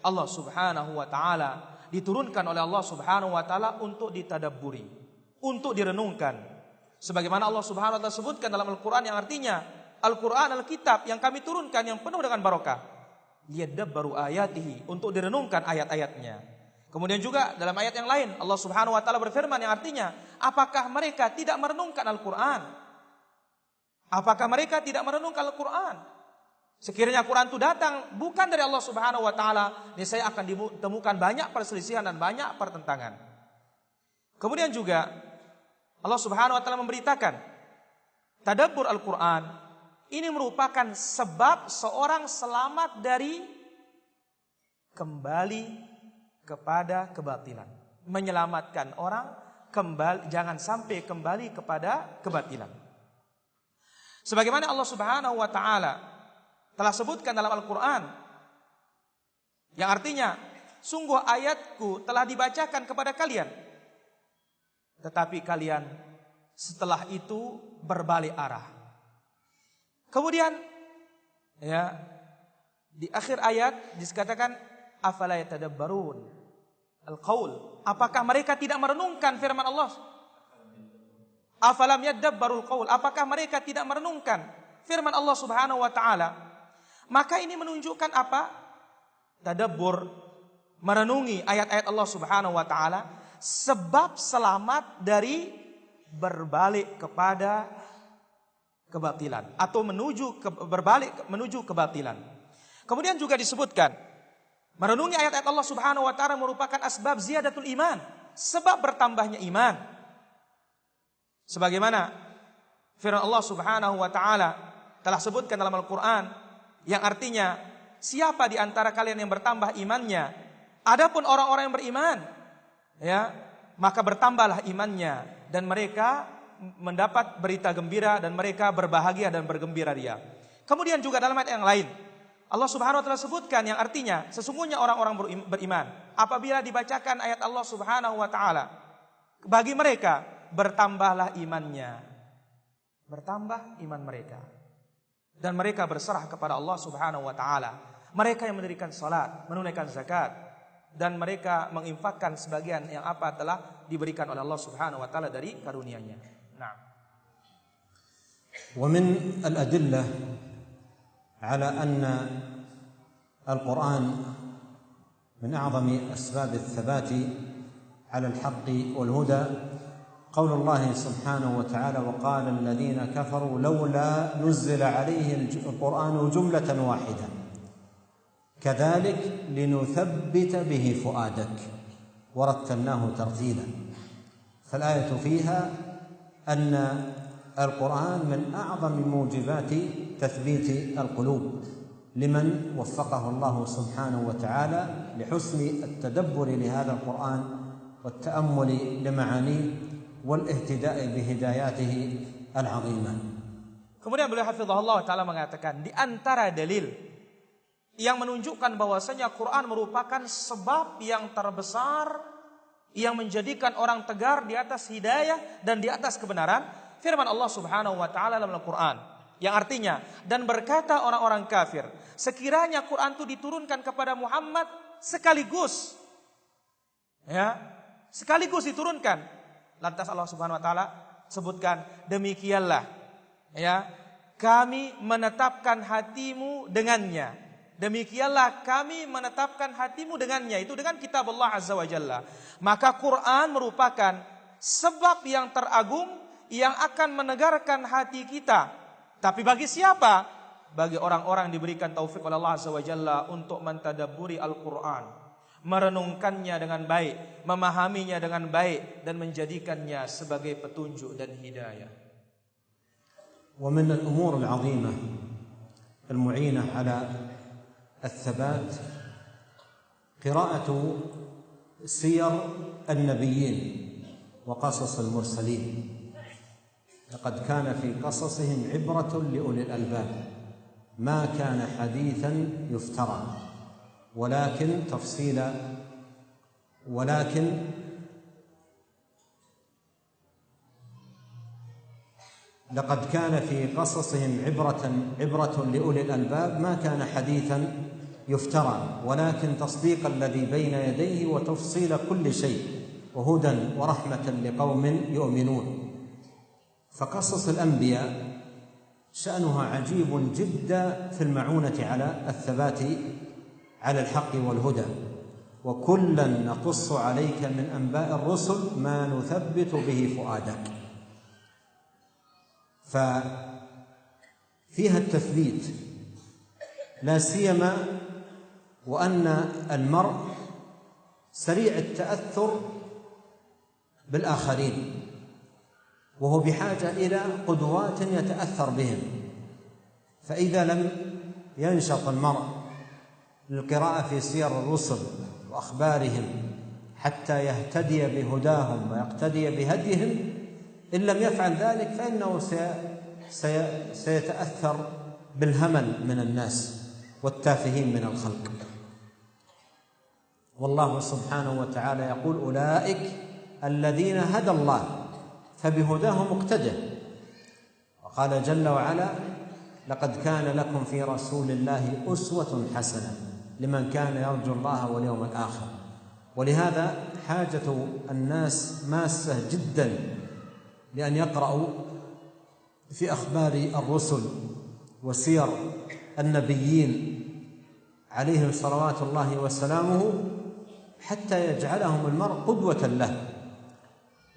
Allah Subhanahu wa ta'ala diturunkan oleh Allah Subhanahu wa ta'ala untuk ditadabburi, untuk direnungkan. Sebagaimana Allah Subhanahu wa ta'ala sebutkan dalam Al-Quran, yang artinya Al-Quran adalah kitab yang kami turunkan yang penuh dengan barokah. Liyadabbaru ayatihi, untuk direnungkan ayat-ayatnya. Kemudian juga dalam ayat yang lain Allah Subhanahu wa taala berfirman, yang artinya apakah mereka tidak merenungkan Al-Quran? Apakah mereka tidak merenungkan Al-Quran? Sekiranya Quran itu datang bukan dari Allah Subhanahu wa taala, niscaya akan ditemukan banyak perselisihan dan banyak pertentangan. Kemudian juga Allah Subhanahu wa taala memberitakan tadabbur Al-Quran ini merupakan sebab seorang selamat dari kembali kepada kebatilan. Menyelamatkan orang jangan sampai kembali kepada kebatilan. Sebagaimana Allah Subhanahu wa taala telah sebutkan dalam Al-Quran, yang artinya sungguh ayatku telah dibacakan kepada kalian, tetapi kalian setelah itu berbalik arah. Kemudian ya di akhir ayat dikatakan afala yatadabbarun al-qaul, apakah mereka tidak merenungkan firman Allah? Afalam yadabbarul qaul, apakah mereka tidak merenungkan firman Allah Subhanahu wa taala? Maka ini menunjukkan apa? Tadabbur, merenungi ayat-ayat Allah Subhanahu wa taala, sebab selamat dari berbalik kepada kebatilan atau berbalik menuju kebatilan. Kemudian juga disebutkan merenungi ayat-ayat Allah Subhanahu wa taala merupakan asbab ziyadatul iman, sebab bertambahnya iman. Sebagaimana firman Allah Subhanahu wa taala telah sebutkan dalam Al-Qur'an, yang artinya siapa di antara kalian yang bertambah imannya? Adapun orang-orang yang beriman, ya, maka bertambahlah imannya dan mereka mendapat berita gembira dan mereka berbahagia dan bergembira dia. Kemudian juga dalam ayat yang lain Allah Subhanahu wa taala sebutkan, yang artinya sesungguhnya orang-orang beriman apabila dibacakan ayat Allah Subhanahu wa taala, bagi mereka bertambahlah imannya. Bertambah iman mereka dan mereka berserah kepada Allah Subhanahu wa taala. Mereka yang mendirikan salat, menunaikan zakat, dan mereka menginfakkan sebagian yang apa telah diberikan oleh Allah Subhanahu wa taala dari karunia-Nya. نعم. ومن الأدلة على أن القرآن من أعظم أسباب الثبات على الحق والهدى قول الله سبحانه وتعالى وقال الذين كفروا لولا نزل عليه القرآن جملة واحدة كذلك لنثبت به فؤادك ورتلناه ترتيلا. فالآية فيها أن القرآن من أعظم موجبات تثبيت القلوب لمن وفقه الله سبحانه وتعالى لحسن التدبر لهذا القرآن والتأمل لمعانيه والاهتداء بهداياته العظيمة. Kemudian beliau hafizahullah ta'ala mengatakan, di antara dalil yang menunjukkan bahwasanya Quran merupakan sebab yang terbesar yang menjadikan orang tegar di atas hidayah dan di atas kebenaran, firman Allah Subhanahu wa taala dalam Al-Qur'an, yang artinya, dan berkata orang-orang kafir, sekiranya Quran itu diturunkan kepada Muhammad sekaligus. Ya, sekaligus diturunkan. Lantas Allah Subhanahu wa taala sebutkan, demikianlah ya, kami menetapkan hatimu dengannya. Demikianlah kami menetapkan hatimu dengannya, itu dengan kitab Allah Azza wa Jalla. Maka Quran merupakan sebab yang teragung yang akan menegarkan hati kita. Tapi bagi siapa? Bagi orang-orang yang diberikan taufik oleh Allah Azza wa Jalla untuk mentadabburi Al-Quran, merenungkannya dengan baik, memahaminya dengan baik, dan menjadikannya sebagai petunjuk dan hidayah. ومن الأمور العظيمة المعينة على الثبات قراءة سير النبيين وقصص المرسلين. لقد كان في قصصهم عبرة لأولي الألباب ما كان حديثا يفترى لقد كان في قصصهم عبرة لأولي الألباب ما كان حديثا يفترى ولكن تصديق الذي بين يديه وتفصيل كل شيء وهدى ورحمة لقوم يؤمنون. فقصص الأنبياء شأنها عجيب جدا في المعونة على الثبات على الحق والهدى. وكلا نقص عليك من أنباء الرسل ما نثبت به فؤادك. ففيها التثبيت لا سيما وأن المرء سريع التأثر بالآخرين وهو بحاجة إلى قدوات يتأثر بهم. فإذا لم ينشط المرء للقراءة في سير الرسل وأخبارهم حتى يهتدي بهداهم ويقتدي بهديهم، إن لم يفعل ذلك فإنه سيتأثر بالهمل من الناس والتافهين من الخلق. والله سبحانه وتعالى يقول أولئك الذين هدى الله فبهداه مقتدى. وقال جل وعلا لقد كان لكم في رسول الله أسوة حسنة لمن كان يرجو الله واليوم الآخر. ولهذا حاجة الناس ماسة جدا لأن يقرأوا في أخبار الرسل وسير النبيين عليهم صلوات الله وسلامه حتى يجعلهم المرء قدوة له،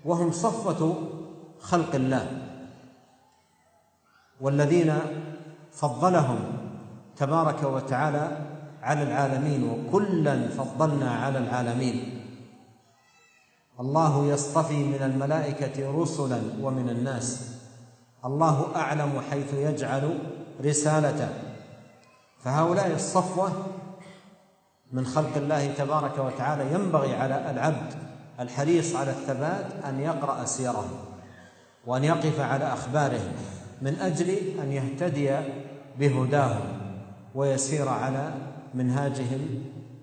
وهم صفوة خلق الله والذين فضلهم تبارك وتعالى على العالمين، وكلا فضلنا على العالمين. الله يصطفي من الملائكة رسلا ومن الناس، الله أعلم حيث يجعل رسالته. فهؤلاء الصفوة من خلق الله تبارك وتعالى ينبغي على العبد الحريص على الثبات أن يقرأ سيرهم وأن يقف على أخبارهم من أجل أن يهتدي بهداهم ويسير على منهاجهم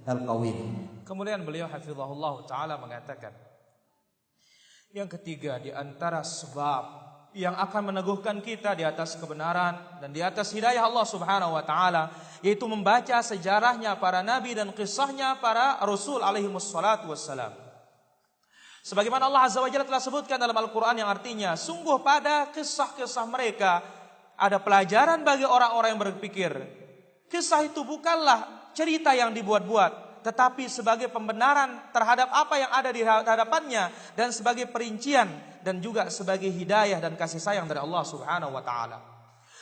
القويم. Kemudian beliau hafizahullah ta'ala mengatakan, yang ketiga di antara sebab yang akan meneguhkan kita di atas kebenaran dan di atas hidayah Allah Subhanahu wa taala, yaitu membaca sejarahnya para nabi dan kisahnya para rasul alaihi wassalatu wassalam. Sebagaimana Allah Azza wa Jalla telah sebutkan dalam Al-Qur'an yang artinya, sungguh pada kisah-kisah mereka ada pelajaran bagi orang-orang yang berpikir. Kisah itu bukanlah cerita yang dibuat-buat, tetapi sebagai pembenaran terhadap apa yang ada di hadapannya dan sebagai perincian dan juga sebagai hidayah dan kasih sayang dari Allah Subhanahu wa taala.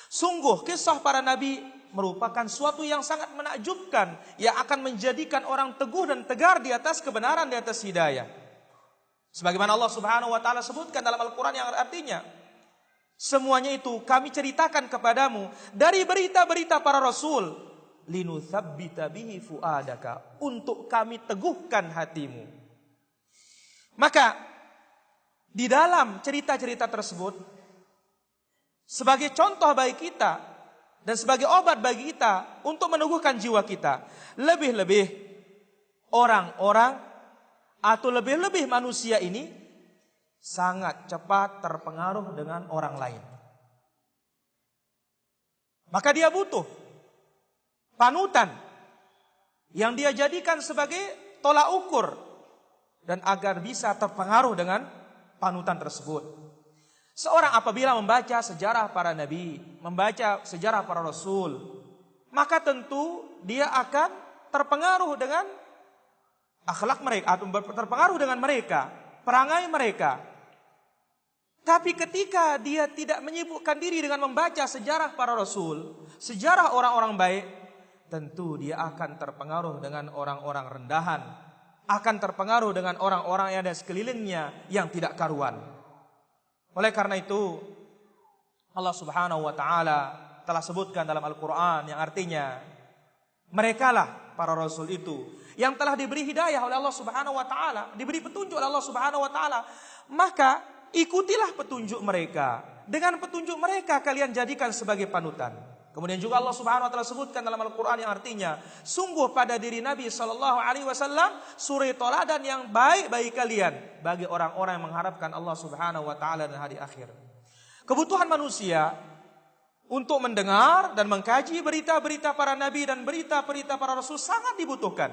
Sungguh kisah para nabi merupakan suatu yang sangat menakjubkan yang akan menjadikan orang teguh dan tegar di atas kebenaran, di atas hidayah. Sebagaimana Allah Subhanahu wa taala sebutkan dalam Al-Qur'an yang artinya, semuanya itu kami ceritakan kepadamu dari berita-berita para rasul, linutsabbita bihi fuadaka, untuk kami teguhkan hatimu. Maka di dalam cerita-cerita tersebut, sebagai contoh bagi kita dan sebagai obat bagi kita untuk meneguhkan jiwa kita, lebih-lebih orang-orang atau lebih-lebih manusia ini sangat cepat terpengaruh dengan orang lain. Maka dia butuh panutan, yang dia jadikan sebagai tolak ukur dan agar bisa terpengaruh dengan panutan tersebut. Seorang apabila membaca sejarah para nabi, membaca sejarah para rasul, maka tentu dia akan terpengaruh dengan akhlak mereka, atau terpengaruh dengan mereka, perangai mereka. Tapi ketika dia tidak menyibukkan diri dengan membaca sejarah para rasul, sejarah orang-orang baik, tentu dia akan terpengaruh dengan orang-orang rendahan, akan terpengaruh dengan orang-orang yang ada sekelilingnya yang tidak karuan. Oleh karena itu, Allah Subhanahu wa taala telah sebutkan dalam Al-Qur'an yang artinya merekalah para rasul itu yang telah diberi hidayah oleh Allah Subhanahu wa taala, diberi petunjuk oleh Allah Subhanahu wa taala. Maka ikutilah petunjuk mereka. Dengan petunjuk mereka kalian jadikan sebagai panutan. Kemudian juga Allah Subhanahu wa taala sebutkan dalam Al-Qur'an yang artinya, sungguh pada diri Nabi sallallahu alaihi wasallam suri teladan yang baik bagi kalian, bagi orang-orang yang mengharapkan Allah Subhanahu wa taala dan hari akhir. Kebutuhan manusia untuk mendengar dan mengkaji berita-berita para nabi dan berita-berita para rasul sangat dibutuhkan.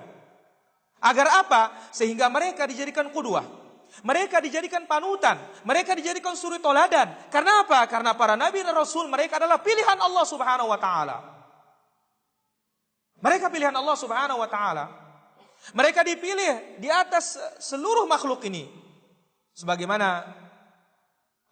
Agar apa? Sehingga mereka dijadikan qudwah. Mereka dijadikan panutan, mereka dijadikan suri toladan. Karena apa? Karena para nabi dan rasul mereka adalah pilihan Allah Subhanahu wa taala. Mereka pilihan Allah Subhanahu wa taala. Mereka dipilih di atas seluruh makhluk ini. Sebagaimana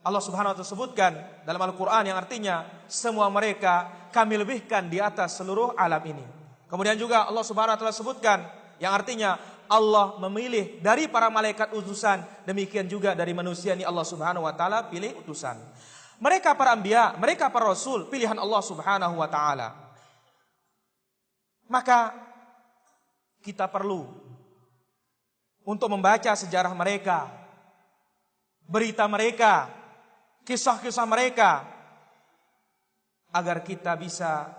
Allah Subhanahu wa taala sebutkan dalam Al-Qur'an yang artinya semua mereka kami lebihkan di atas seluruh alam ini. Kemudian juga Allah Subhanahu wa taala sebutkan yang artinya Allah memilih dari para malaikat utusan, demikian juga dari manusia ini Allah Subhanahu wa taala pilih utusan. Mereka para anbiya, mereka para rasul, pilihan Allah Subhanahu wa taala. Maka kita perlu untuk membaca sejarah mereka, berita mereka, kisah-kisah mereka, agar kita bisa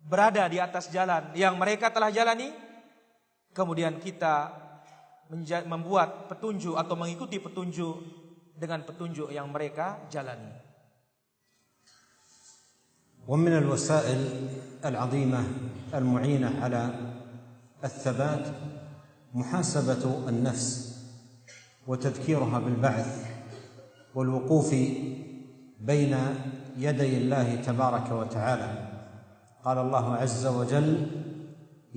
berada di atas jalan yang mereka telah jalani. Kemudian kita membuat petunjuk atau mengikuti petunjuk dengan petunjuk yang mereka jalani. ومن الوسائل العظيمة المعينة على الثبات محاسبة النفس وتذكيرها بالبعث والوقوف بين يدي الله تبارك وتعالى. قال الله عز وجل: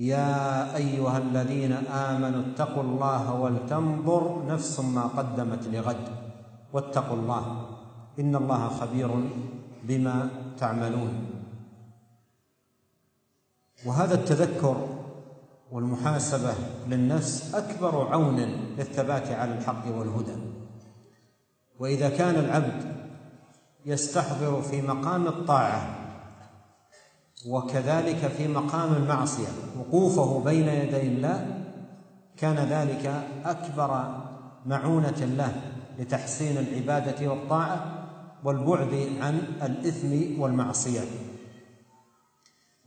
يا أيها الذين آمنوا اتقوا الله ولتنظر نفس ما قدمت لغد واتقوا الله إن الله خبير بما تعملون. وهذا التذكر والمحاسبة للنفس أكبر عون للثبات على الحق والهدى. وإذا كان العبد يستحضر في مقام الطاعة وكذلك في مقام المعصية وقوفه بين يدي الله، كان ذلك أكبر معونة له لتحسين العبادة والطاعة والبعد عن الإثم والمعصية.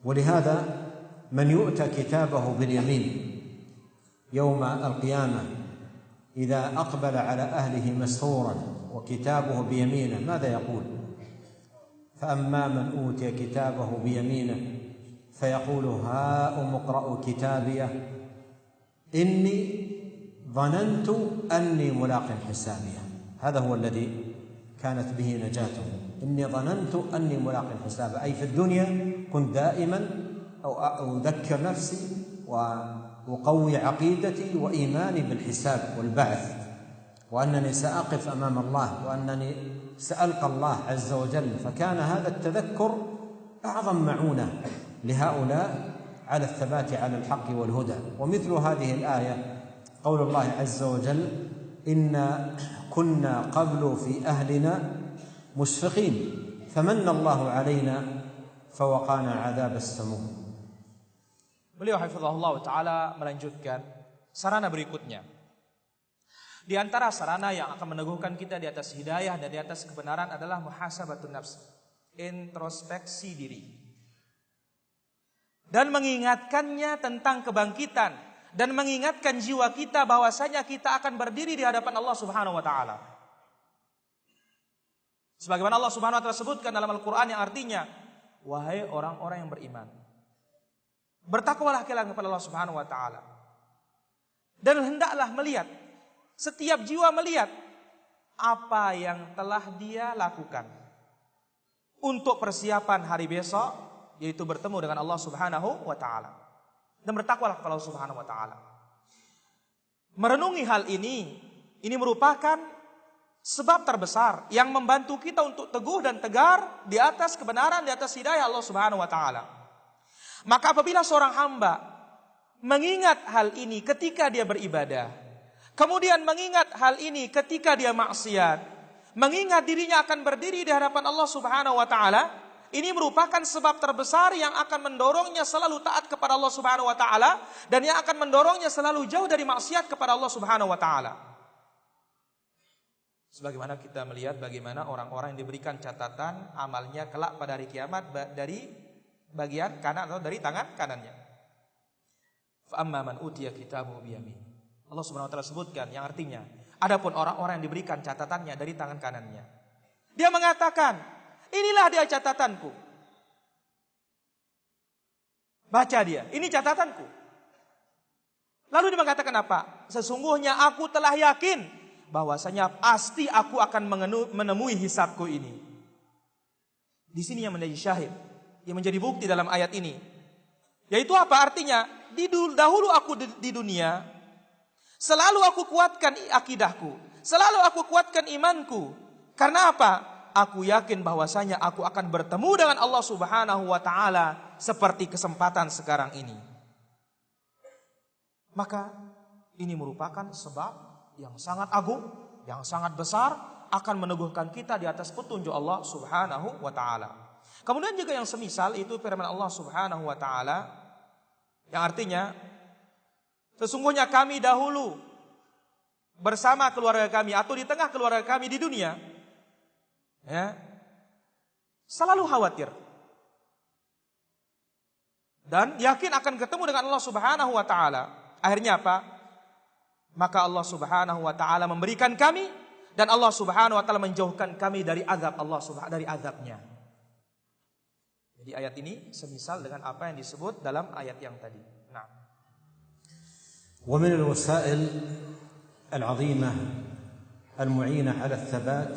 ولهذا من يؤتى كتابه باليمين يوم القيامة إذا أقبل على أهله مسرورا وكتابه بيمينه ماذا يقول؟ فأما من أوتي كتابه بيمينه فيقول: هاؤم اقرءوا كتابيه إني ظننت أني ملاق حسابيه. هذا هو الذي كانت به نجاته. إني ظننت أني ملاق حسابيه، أي في الدنيا كنت دائما أذكر نفسي وأقوي عقيدتي وإيماني بالحساب والبعث، وأنني سأقف أمام الله وأنني سألقى الله عز وجل. فكان هذا التذكر أعظم معونة لهؤلاء على الثبات على الحق والهدى. ومثل هذه الآية قول الله عز وجل: إنا كنا قبل في أهلنا مشفقين فمن الله علينا فوقانا عذاب السموم. Beliau hafizahullah ta'ala melanjutkan sarana berikutnya. Di antara sarana yang akan meneguhkan kita di atas hidayah dan di atas kebenaran adalah muhasabatun nafs, introspeksi diri. Dan mengingatkannya tentang kebangkitan dan mengingatkan jiwa kita bahwasanya kita akan berdiri di hadapan Allah Subhanahu wa taala. Sebagaimana Allah Subhanahu wa taala sebutkan dalam Al-Qur'an yang artinya, wahai orang-orang yang beriman, Bertakwalah kalian kepada Allah Subhanahu wa taala. Dan hendaklah melihat, setiap jiwa melihat apa yang telah dia lakukan untuk persiapan hari besok, yaitu bertemu dengan Allah Subhanahu wa taala. Dan bertakwalah kepada Allah Subhanahu wa taala. Merenungi hal ini merupakan sebab terbesar yang membantu kita untuk teguh dan tegar di atas kebenaran, di atas hidayah Allah Subhanahu wa taala. Maka apabila seorang hamba mengingat hal ini ketika dia beribadah, kemudian mengingat hal ini ketika dia maksiat, mengingat dirinya akan berdiri di hadapan Allah Subhanahu wa taala, ini merupakan sebab terbesar yang akan mendorongnya selalu taat kepada Allah Subhanahu wa taala dan yang akan mendorongnya selalu jauh dari maksiat kepada Allah Subhanahu wa taala. Sebagaimana kita melihat bagaimana orang-orang yang diberikan catatan amalnya kelak pada hari kiamat dari bagian kanan atau dari tangan kanannya. Fa amma man utiya kitabahu biyamin. Allah Subhanahu wa taala sebutkan yang artinya, adapun orang-orang yang diberikan catatannya dari tangan kanannya, dia mengatakan, inilah dia catatanku. Baca dia, ini catatanku. Lalu dia mengatakan apa? Sesungguhnya aku telah yakin bahwasanya pasti aku akan menemui hisabku ini. Di sini yang menjadi syahid, yang menjadi bukti dalam ayat ini, yaitu apa artinya? Dahulu aku di dunia, selalu aku kuatkan akidahku, selalu aku kuatkan imanku. Karena apa? Aku yakin bahwasanya aku akan bertemu dengan Allah Subhanahu wa taala seperti kesempatan sekarang ini. Maka ini merupakan sebab yang sangat agung, yang sangat besar, akan meneguhkan kita di atas petunjuk Allah Subhanahu wa taala. Kemudian juga yang semisal itu firman Allah Subhanahu wa taala yang artinya, sesungguhnya kami dahulu bersama keluarga kami atau di tengah keluarga kami di dunia, ya, selalu khawatir dan yakin akan ketemu dengan Allah Subhanahu wa taala. Akhirnya apa? Maka Allah Subhanahu wa taala memberikan kami dan Allah Subhanahu wa taala menjauhkan kami dari azab Allah Subhanahu dari azabnya. Jadi ayat ini semisal dengan apa yang disebut dalam ayat yang tadi. Nah. Wa min al-wasail al-'azimah al-mu'inah 'ala ath-thabat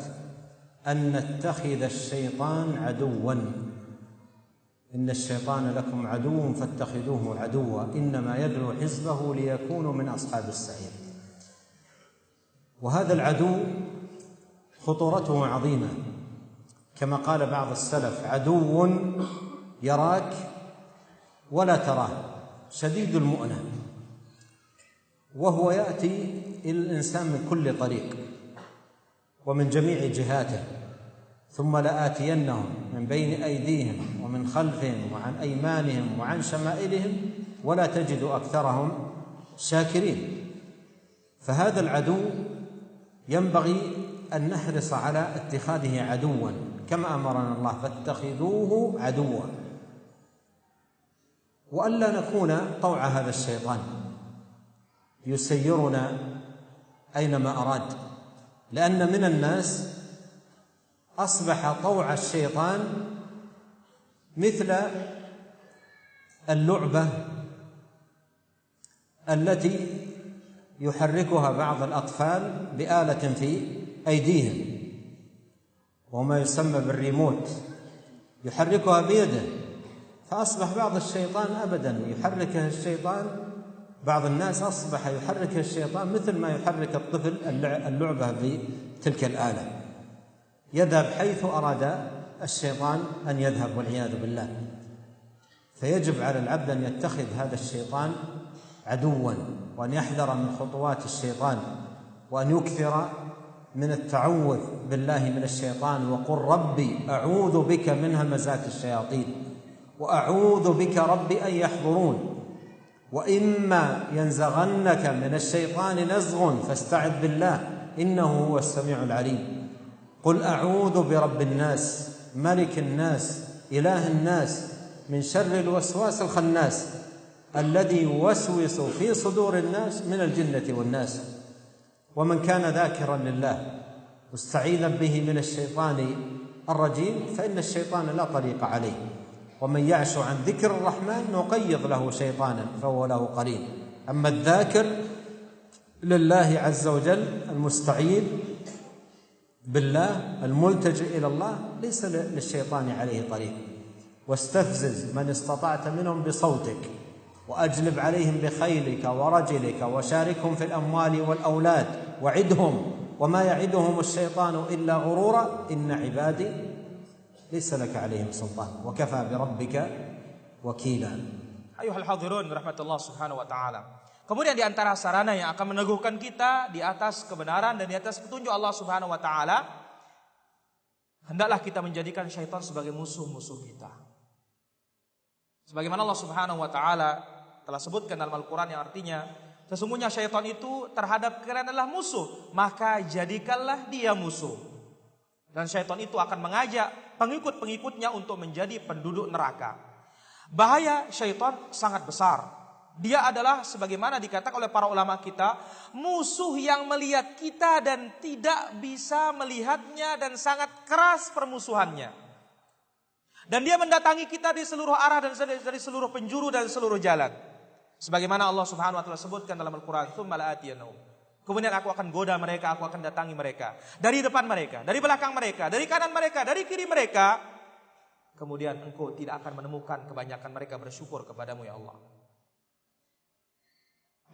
an nattakhidha asy-syaitan 'aduwan. Inna asy-syaitana lakum 'aduwwun fattakhiduhu 'aduwwa innama yad'u hizbahu liyakunu min ashabis sa'ir. وهذا العدو خطورته عظيمة كما قال بعض السلف عدو يراك ولا تراه شديد المؤنة وهو يأتي إلى الإنسان من كل طريق ومن جميع جهاته ثم لآتينهم من بين أيديهم ومن خلفهم وعن أيمانهم وعن شمائلهم ولا تجد أكثرهم شاكرين. فهذا العدو ينبغي أن نحرص على اتخاذه عدوا كما أمرنا الله فاتخذوه عدوا وألا نكون طوع هذا الشيطان يسيرنا أينما أراد، لأن من الناس أصبح طوع الشيطان مثل اللعبة التي يحركها بعض الأطفال بآلة في أيديهم وما يسمى بالريموت يحركها بيده، فأصبح بعض الشيطان أبدا يحركه الشيطان، بعض الناس أصبح يحركه الشيطان مثل ما يحرك الطفل اللعبة بتلك الآلة، يذهب حيث أراد الشيطان أن يذهب والعياذ بالله. فيجب على العبد أن يتخذ هذا الشيطان عدوا وأن يحذر من خطوات الشيطان وأن يكثر من التعوذ بالله من الشيطان وقل ربي أعوذ بك من همزات الشياطين وأعوذ بك ربي أن يحضرون وإما ينزغنك من الشيطان نزغ فاستعذ بالله إنه هو السميع العليم قل أعوذ برب الناس ملك الناس إله الناس من شر الوسواس الخناس الذي يوسوس في صدور الناس من الجنة والناس. ومن كان ذاكرا لله مستعيذا به من الشيطان الرجيم فإن الشيطان لا طريق عليه ومن يعش عن ذكر الرحمن نقيض له شيطانا فهو له قرين. أما الذاكر لله عز وجل المستعين بالله الملتجئ إلى الله ليس للشيطان عليه طريق. واستفزز من استطعت منهم بصوتك وأجلب عليهم بخيلك ورجلك وشاركهم في الأموال والأولاد وعدهم وما يعدهم الشيطان إلا غرورا إن عبادي ليس لك عليهم سلطان وكفى بربك وكيلا. Ayuhal hadirun rahmatullah subhanahu wa ta'ala. Kemudian di antara sarana yang akan meneguhkan kita di atas kebenaran dan di atas petunjuk Allah subhanahu wa ta'ala, hendaklah kita menjadikan syaitan sebagai musuh-musuh kita. Sebagaimana Allah subhanahu wa ta'ala telah sebutkan dalam Al-Quran yang artinya, sesungguhnya syaitan itu terhadap kalian adalah musuh, maka jadikanlah dia musuh. Dan syaitan itu akan mengajak pengikut-pengikutnya untuk menjadi penduduk neraka. Bahaya syaitan sangat besar. Dia adalah sebagaimana dikatakan oleh para ulama kita, musuh yang melihat kita dan tidak bisa melihatnya dan sangat keras permusuhannya. Dan dia mendatangi kita di seluruh arah dan dari seluruh penjuru dan seluruh jalan. Sebagaimana Allah Subhanahu wa taala sebutkan dalam Al-Qur'an, "Tsumma la'atiyannahum." Kemudian aku akan goda mereka, aku akan datangi mereka. Dari depan mereka, dari belakang mereka, dari kanan mereka, dari kiri mereka. Kemudian engkau tidak akan menemukan kebanyakan mereka bersyukur kepadamu ya Allah.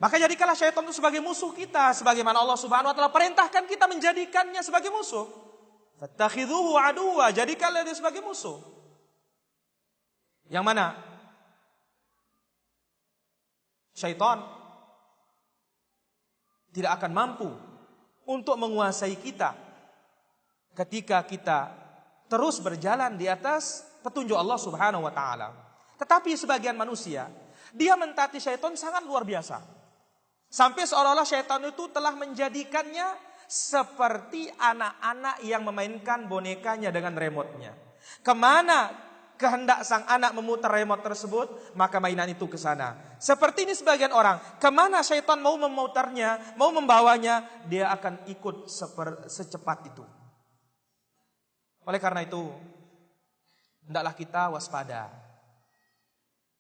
Maka jadikanlah syaitan itu sebagai musuh kita. Sebagaimana Allah Subhanahu wa ta'ala perintahkan kita menjadikannya sebagai musuh. Fattakhidhuhu aduwa, jadikanlah dia sebagai musuh. Yang mana syaitan tidak akan mampu untuk menguasai kita ketika kita terus berjalan di atas petunjuk Allah Subhanahu wa ta'ala. Tetapi sebagian manusia, dia mentaati syaitan sangat luar biasa. Sampai seolah-olah syaitan itu telah menjadikannya seperti anak-anak yang memainkan bonekanya dengan remote-nya. Kemana kehendak sang anak memutar remote tersebut, maka mainan itu ke sana. Seperti ini sebagian orang, kemana syaitan mau memutarnya, mau membawanya, dia akan ikut secepat itu. Oleh karena itu, hendaklah kita waspada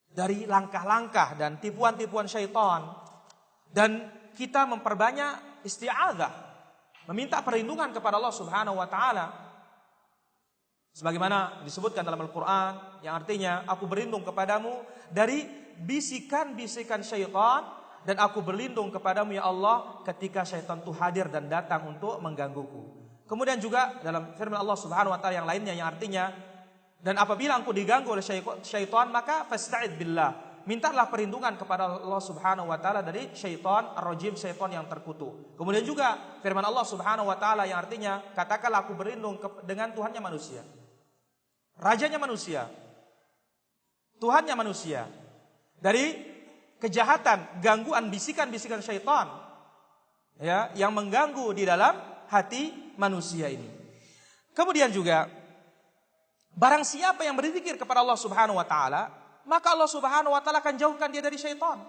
dari langkah-langkah dan tipuan-tipuan syaitan. Dan kita memperbanyak isti'adzah, meminta perlindungan kepada Allah Subhanahu wa ta'ala. Sebagaimana disebutkan dalam Al-Quran, yang artinya aku berlindung kepadamu dari bisikan-bisikan syaitan, dan aku berlindung kepadamu ya Allah ketika syaitan itu hadir dan datang untuk menggangguku. Kemudian juga dalam firman Allah Subhanahu wa ta'ala yang lainnya yang artinya, dan apabila engkau diganggu oleh syaitan maka fasta'id billah, mintalah perlindungan kepada Allah Subhanahu wa ta'ala dari syaitan ar-rajim, syaitan yang terkutuk. Kemudian juga firman Allah Subhanahu wa ta'ala yang artinya, katakanlah aku berlindung dengan Tuhannya manusia, rajanya manusia, Tuhannya manusia, dari kejahatan, gangguan, bisikan-bisikan syaitan ya, yang mengganggu di dalam hati manusia ini. Kemudian juga barang siapa yang berzikir kepada Allah Subhanahu wa ta'ala, maka Allah Subhanahu wa ta'ala akan jauhkan dia dari syaitan.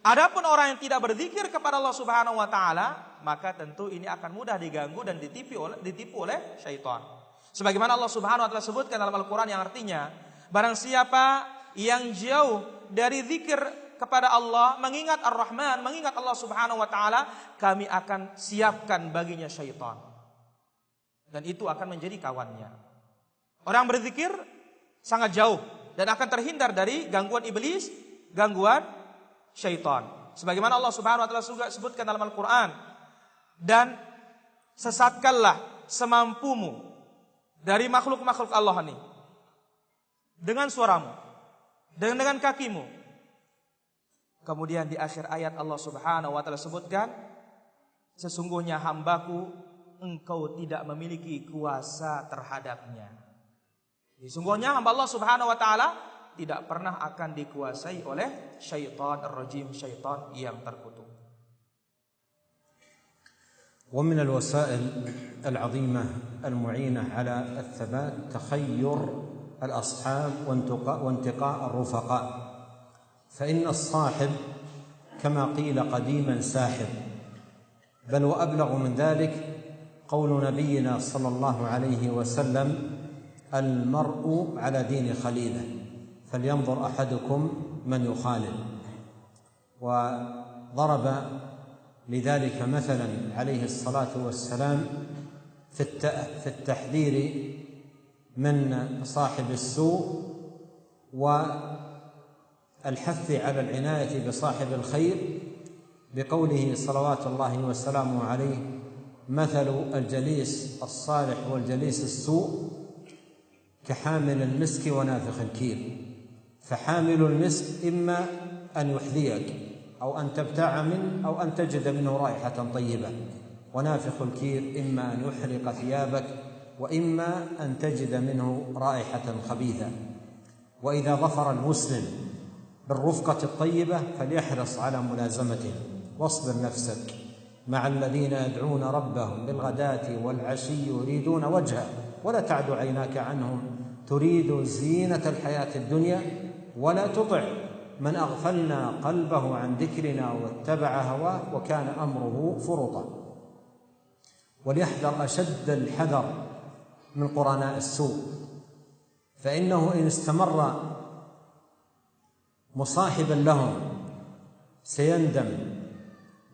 Adapun orang yang tidak berzikir kepada Allah Subhanahu wa ta'ala, maka tentu ini akan mudah diganggu dan ditipu oleh syaitan. Sebagaimana Allah Subhanahu wa ta'ala sebutkan dalam Al-Quran yang artinya, barang siapa yang jauh dari zikir kepada Allah, mengingat Ar-Rahman, mengingat Allah Subhanahu wa ta'ala, kami akan siapkan baginya syaitan. Dan itu akan menjadi kawannya. Orang berzikir sangat jauh dan akan terhindar dari gangguan iblis, gangguan syaitan. Sebagaimana Allah Subhanahu wa ta'ala juga sebutkan dalam Al-Quran, dan sesatkanlah semampumu dari makhluk-makhluk Allah ini dengan suaramu, dengan kakimu. Kemudian di akhir ayat Allah Subhanahu wa ta'ala sebutkan, sesungguhnya hambaku engkau tidak memiliki kuasa terhadapnya. Sesungguhnya hamba Allah Subhanahu wa ta'ala tidak pernah akan dikuasai oleh syaitan ar-rajim, syaitan yang terkutuk. ومن الوسائل العظيمة المعينة على الثبات تخير الأصحاب وانتقاء الرفقاء، فإن الصاحب كما قيل قديما ساحب، بل وأبلغ من ذلك قول نبينا صلى الله عليه وسلم: المرء على دين خليله فلينظر أحدكم من يخالل. وضرب لذلك مثلا عليه الصلاة والسلام في التحذير من صاحب السوء والحث على العناية بصاحب الخير بقوله صلوات الله وسلامه عليه: مثل الجليس الصالح والجليس السوء كحامل المسك ونافخ الكير. فحامل المسك إما أن يحذيك أو أن تبتاع منه أو أن تجد منه رائحة طيبة، ونافخ الكير إما أن يحرق ثيابك وإما أن تجد منه رائحة خبيثة. وإذا ظفر المسلم بالرفقة الطيبة فليحرص على ملازمته، واصبر نفسك مع الذين يدعون ربهم بالغداة والعشي يريدون وجهه ولا تعد عيناك عنهم تريد زينة الحياة الدنيا ولا تطع من أغفلنا قلبه عن ذكرنا واتبع هواه وكان أمره فرطا. وليحذر أشد الحذر من قرناء السوء، فإنه إن استمر مصاحبا لهم سيندم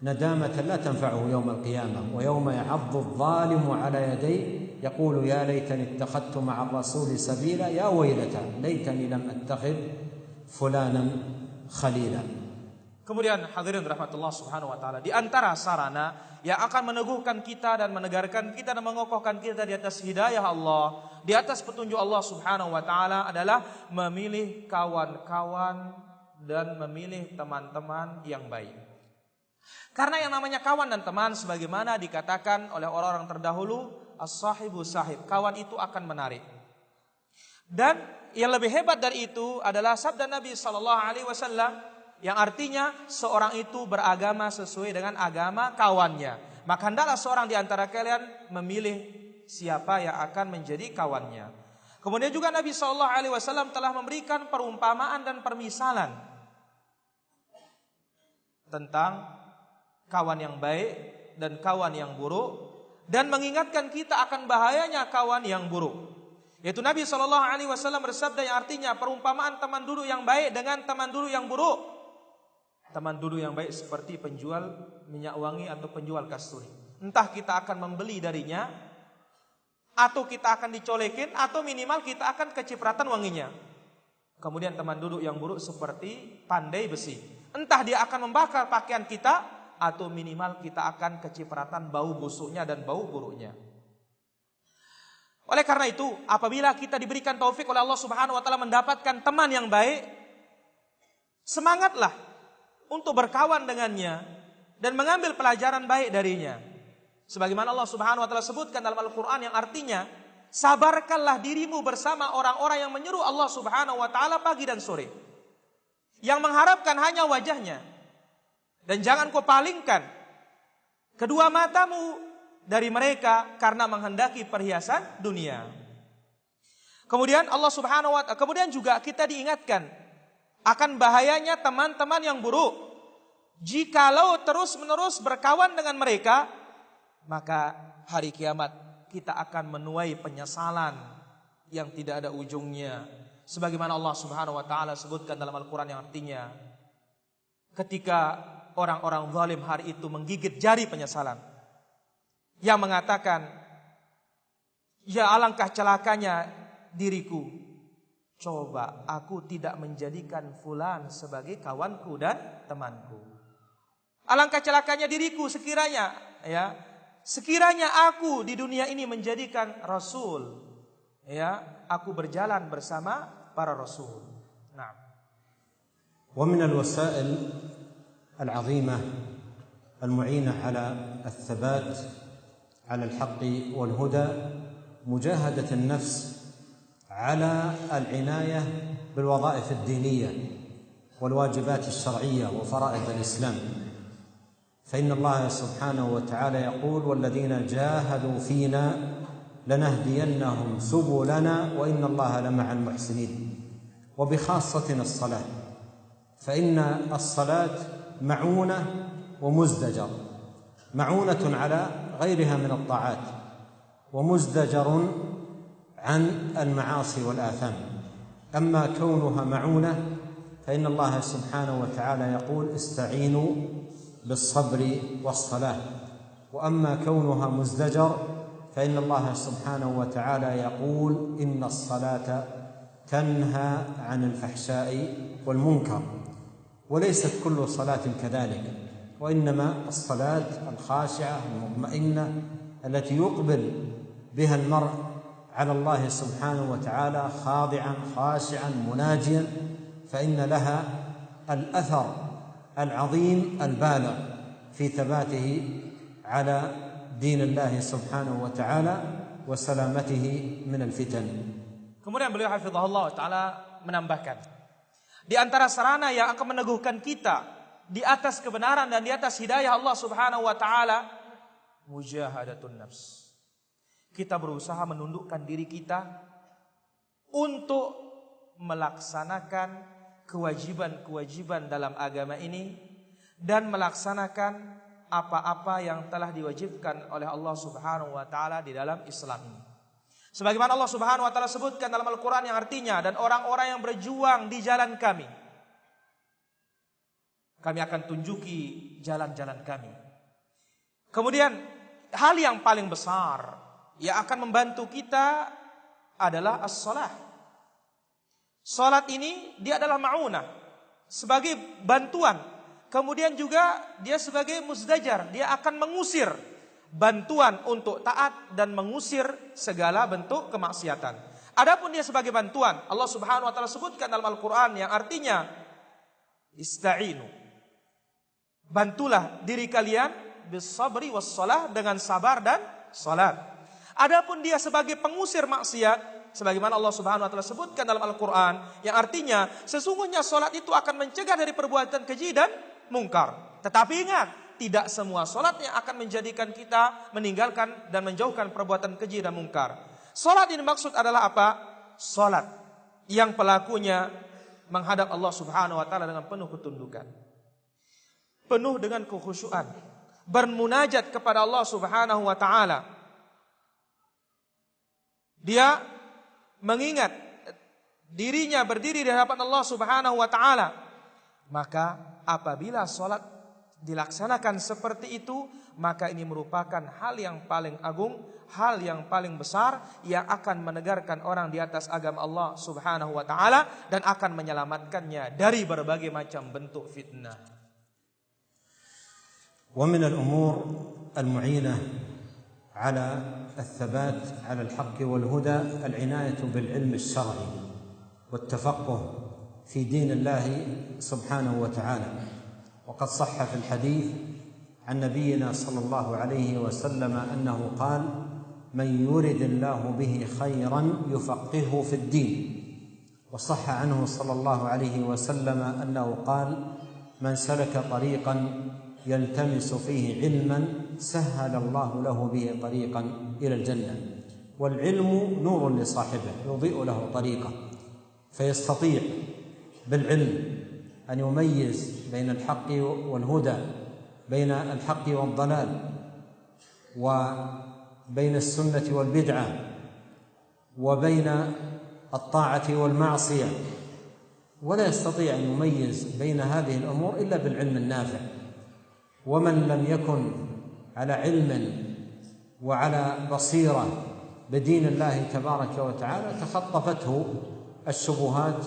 ندامة لا تنفعه يوم القيامة، ويوم يعض الظالم على يديه يقول: يا ليتني اتخذت مع الرسول سبيلا يا ويلتى ليتني لم أتخذ فلانا خليلا. Kemudian hadirin rahmatullah subhanahu wa ta'ala, di antara sarana yang akan meneguhkan kita dan menegarkan kita dan mengokohkan kita di atas hidayah Allah, di atas petunjuk Allah subhanahu wa ta'ala adalah memilih kawan-kawan dan memilih teman-teman yang baik. Karena yang namanya kawan dan teman sebagaimana dikatakan oleh orang-orang terdahulu, as-sahibu sahib, kawan itu akan menarik. Dan yang lebih hebat dari itu adalah sabda Nabi SAW yang artinya seorang itu beragama sesuai dengan agama kawannya. Maka hendaklah seorang di antara kalian memilih siapa yang akan menjadi kawannya. Kemudian juga Nabi SAW telah memberikan perumpamaan dan permisalan tentang kawan yang baik dan kawan yang buruk, dan mengingatkan kita akan bahayanya kawan yang buruk. Yaitu Nabi SAW bersabda yang artinya perumpamaan teman duduk yang baik dengan teman duduk yang buruk. Teman duduk yang baik seperti penjual minyak wangi atau penjual kasturi. Entah kita akan membeli darinya, atau kita akan dicolekin, atau minimal kita akan kecipratan wanginya. Kemudian teman duduk yang buruk seperti pandai besi. Entah dia akan membakar pakaian kita, atau minimal kita akan kecipratan bau busuknya dan bau buruknya. Oleh karena itu, apabila kita diberikan taufik oleh Allah Subhanahu wa taala mendapatkan teman yang baik, semangatlah untuk berkawan dengannya dan mengambil pelajaran baik darinya. Sebagaimana Allah Subhanahu wa taala sebutkan dalam Al-Qur'an yang artinya, sabarkanlah dirimu bersama orang-orang yang menyeru Allah Subhanahu wa taala pagi dan sore, yang mengharapkan hanya wajahnya, dan jangan kau palingkan kedua matamu dari mereka karena menghendaki perhiasan dunia. Kemudian Allah Subhanahu wa taala, kemudian juga kita diingatkan akan bahayanya teman-teman yang buruk. Jikalau terus-menerus berkawan dengan mereka, maka hari kiamat kita akan menuai penyesalan yang tidak ada ujungnya. Sebagaimana Allah Subhanahu wa taala sebutkan dalam Al-Qur'an yang artinya, ketika orang-orang zalim hari itu menggigit jari penyesalan, yang mengatakan, ya alangkah celakanya diriku, coba aku tidak menjadikan fulan sebagai kawanku dan temanku. Alangkah celakanya diriku sekiranya aku di dunia ini menjadikan rasul, aku berjalan bersama para rasul. Nah. ومن الوسائل العظيمة المعينة على الثبات على الحق والهدى مجاهدة النفس على العناية بالوظائف الدينية والواجبات الشرعية وفرائض الإسلام، فإن الله سبحانه وتعالى يقول: والذين جاهدوا فينا لنهدينهم سبلنا وإن الله لمع المحسنين. وبخاصة الصلاة، فإن الصلاة معونة ومزدجر، معونة على غيرها من الطاعات، ومزدجر عن المعاصي والآثام. أما كونها معونة فإن الله سبحانه وتعالى يقول استعينوا بالصبر والصلاة. وأما كونها مزدجر فإن الله سبحانه وتعالى يقول إن الصلاة تنهى عن الفحشاء والمنكر. وليست كل صلاة كذلك، وإنما الصلاة الخاشعة المطمئنة التي يقبل بها المرء على الله سبحانه وتعالى خاضعا خاشعا مناجيا، فإن لها الأثر العظيم البالغ في ثباته على دين الله subhanahu wa ta'ala wa salamatihi min al-fitan. Kemudian beliau hafizahullah ta'ala menambahkan, di antara sarana yang akan meneguhkan kita di atas kebenaran dan di atas hidayah Allah subhanahu wa ta'ala, mujahadatun nafs. Kita berusaha menundukkan diri kita untuk melaksanakan kewajiban-kewajiban dalam agama ini dan melaksanakan apa-apa yang telah diwajibkan oleh Allah subhanahu wa ta'ala di dalam Islam ini. Sebagaimana Allah subhanahu wa ta'ala sebutkan dalam Al-Quran yang artinya, dan orang-orang yang berjuang di jalan kami akan tunjuki jalan-jalan kami. Kemudian hal yang paling besar yang akan membantu kita adalah as-salah. Salat ini dia adalah ma'unah, sebagai bantuan. Kemudian juga dia sebagai musdajar, dia akan mengusir bantuan untuk taat dan mengusir segala bentuk kemaksiatan. Adapun dia sebagai bantuan, Allah Subhanahu wa taala sebutkan dalam Al-Qur'an yang artinya ista'inu. Bantulah diri kalian bis-sabri was-shalah, dengan sabar dan salat. Adapun dia sebagai pengusir maksiat, sebagaimana Allah Subhanahu wa taala sebutkan dalam Al-Qur'an yang artinya sesungguhnya salat itu akan mencegah dari perbuatan keji dan mungkar. Tetapi ingat, tidak semua salat yang akan menjadikan kita meninggalkan dan menjauhkan perbuatan keji dan mungkar. Salat ini maksud adalah apa? Salat yang pelakunya menghadap Allah Subhanahu wa taala dengan penuh ketundukan, penuh dengan kekhusyuan, bermunajat kepada Allah Subhanahu wa taala. Dia mengingat dirinya berdiri di hadapan Allah Subhanahu wa taala. Maka apabila salat dilaksanakan seperti itu, maka ini merupakan hal yang paling agung, hal yang paling besar yang akan menegarkan orang di atas agama Allah Subhanahu wa taala dan akan menyelamatkannya dari berbagai macam bentuk fitnah. Wa min al-umur al-mu'inah ala al-thabat ala al-haqq wal-huda al-inayatu bil-ilm al-shar'i wat-tafaqquh في دين الله سبحانه وتعالى. وقد صح في الحديث عن نبينا صلى الله عليه وسلم أنه قال: من يرد الله به خيرا يفقهه في الدين. وصح عنه صلى الله عليه وسلم أنه قال: من سلك طريقا يلتمس فيه علما سهل الله له به طريقا إلى الجنة. والعلم نور لصاحبه يضيء له طريقه، فيستطيع بالعلم أن يميز بين الحق والهدى، بين الحق والضلال، وبين السنة والبدعة، وبين الطاعة والمعصية، ولا يستطيع أن يميز بين هذه الأمور إلا بالعلم النافع. ومن لم يكن على علم وعلى بصيرة بدين الله تبارك وتعالى تخطفته الشبهات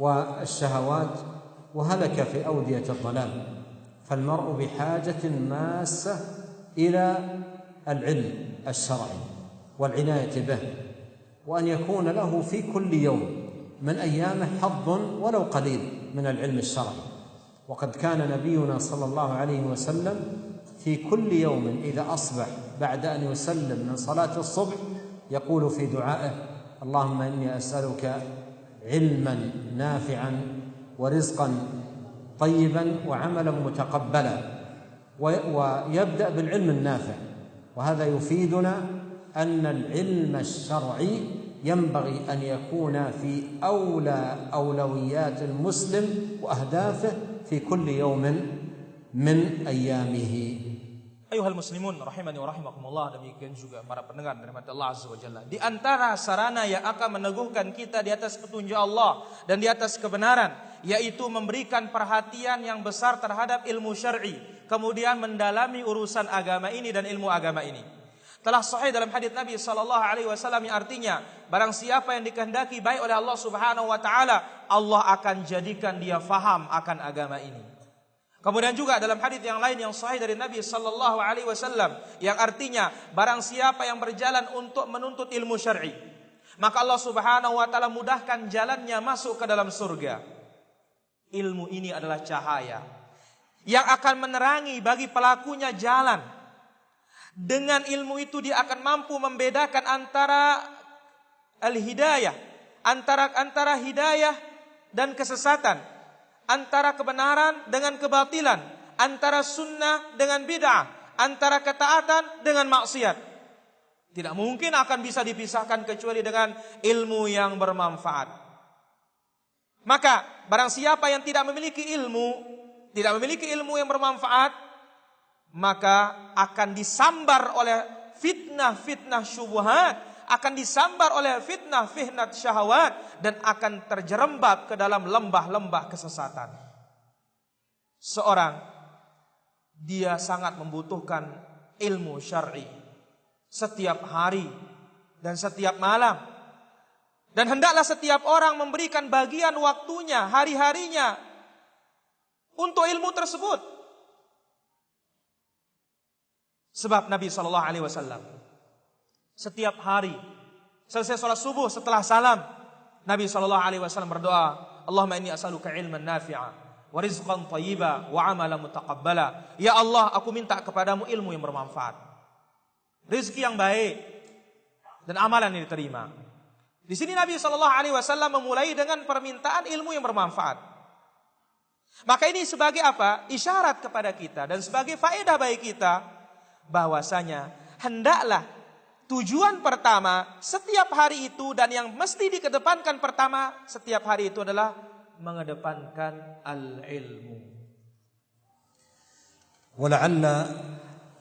والشهوات وهلك في أودية الضلال. فالمرء بحاجة ماسة إلى العلم الشرعي والعناية به، وأن يكون له في كل يوم من أيامه حظ ولو قليل من العلم الشرعي. وقد كان نبينا صلى الله عليه وسلم في كل يوم إذا أصبح بعد أن يسلم من صلاة الصبح يقول في دعائه: اللهم إني أسألك علما نافعا ورزقا طيبا وعملا متقبلا. ويبدأ بالعلم النافع، وهذا يفيدنا أن العلم الشرعي ينبغي أن يكون في أولى أولويات المسلم وأهدافه في كل يوم من أيامه. Ayuhal muslimun rahimani wa rahimakumullah, demikian juga para pendengar dari Allah Azza wa Jalla. Di antara sarana yang akan meneguhkan kita di atas petunjuk Allah dan di atas kebenaran, yaitu memberikan perhatian yang besar terhadap ilmu syar'i, kemudian mendalami urusan agama ini dan ilmu agama ini. Telah sahih dalam hadits Nabi sallallahu alaihi wasallam yang artinya, barang siapa yang dikehendaki baik oleh Allah Subhanahu wa taala, Allah akan jadikan dia faham akan agama ini. Kemudian juga dalam hadits yang lain yang sahih dari Nabi sallallahu alaihi wasallam yang artinya, barang siapa yang berjalan untuk menuntut ilmu syar'i, maka Allah Subhanahu wa taala mudahkan jalannya masuk ke dalam surga. Ilmu ini adalah cahaya yang akan menerangi bagi pelakunya jalan. Dengan ilmu itu dia akan mampu membedakan antara al-hidayah, antara hidayah dan kesesatan, antara kebenaran dengan kebatilan, antara sunnah dengan bid'ah, antara ketaatan dengan maksiat. Tidak mungkin akan bisa dipisahkan kecuali dengan ilmu yang bermanfaat. Maka barang siapa yang tidak memiliki ilmu yang bermanfaat, maka akan disambar oleh fitnah-fitnah syubhat, akan disambar oleh fitnah-fitnah syahwat, dan akan terjerembab ke dalam lembah-lembah kesesatan. Seorang dia sangat membutuhkan ilmu syar'i setiap hari dan setiap malam. Dan hendaklah setiap orang memberikan bagian waktunya, hari-harinya untuk ilmu tersebut. Sebab Nabi SAW setiap hari selesai sholat subuh, setelah salam, Nabi SAW berdoa, Allahumma inni as'aluka ilman nafi'a wa rizqan thayyiba wa amalan mutaqabbala. Ya Allah, aku minta kepadamu ilmu yang bermanfaat, rezeki yang baik, dan amalan yang diterima. Di sini Nabi SAW memulai dengan permintaan ilmu yang bermanfaat. Maka ini sebagai apa? Isyarat kepada kita dan sebagai faedah bagi kita, bahwasanya hendaklah tujuan pertama setiap hari itu, dan yang mesti dikedepankan pertama setiap hari itu adalah mengedepankan al-ilmu. ولعل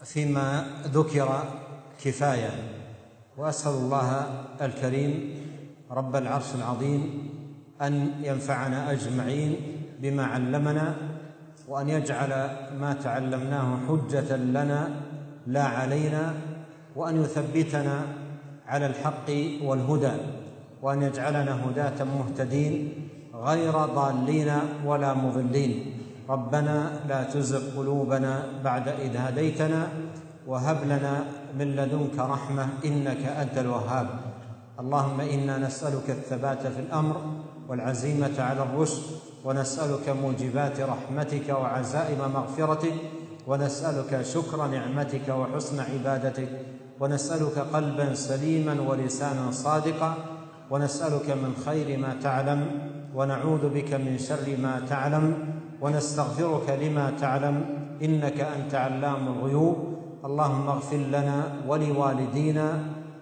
فيما ذكر كفاية، وأسأل الله الكريم رب العرش العظيم أن ينفعنا أجمعين بما علمنا، وأن يجعل ما تعلمناه حجة لنا لا علينا، وأن يثبتنا على الحق والهدى، وأن يجعلنا هداة مهتدين غير ضالين ولا مضلين. ربنا لا تزغ قلوبنا بعد إذ هديتنا وهب لنا من لدنك رحمة إنك أنت الوهاب. اللهم إنا نسألك الثبات في الأمر والعزيمة على الرشد، ونسألك موجبات رحمتك وعزائم مغفرتك، ونسألك شكر نعمتك وحسن عبادتك، ونسألك قلبا سليما ولسانا صادقا، ونسألك من خير ما تعلم، ونعوذ بك من شر ما تعلم، ونستغفرك لما تعلم، إنك أنت علام الغيوب. اللهم اغفر لنا ولوالدينا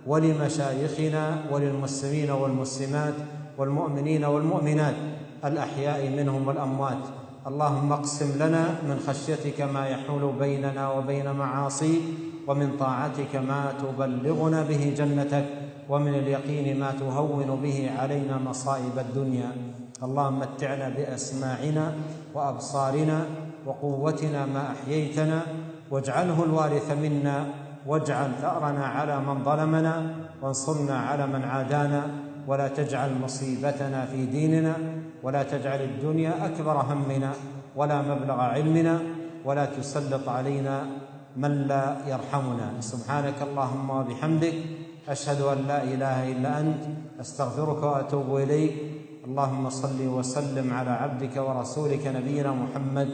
ولمشايخنا وللمسلمين والمسلمات والمؤمنين والمؤمنات الأحياء منهم والأموات. اللهم اقسم لنا من خشيتك ما يحول بيننا وبين معاصيك، ومن طاعتك ما تبلغنا به جنتك، ومن اليقين ما تهون به علينا مصائب الدنيا. اللهم متعنا بأسماعنا وأبصارنا وقوتنا ما أحييتنا، واجعله الوارث منا، واجعل ثأرنا على من ظلمنا، وانصرنا على من عادانا، ولا تجعل مصيبتنا في ديننا، ولا تجعل الدنيا أكبر همنا ولا مبلغ علمنا، ولا تسلط علينا من لا يرحمنا. سبحانك اللهم وبحمدك، أشهد أن لا إله إلا أنت، أستغفرك وأتوب إليك. اللهم صل وسلم على عبدك ورسولك نبينا محمد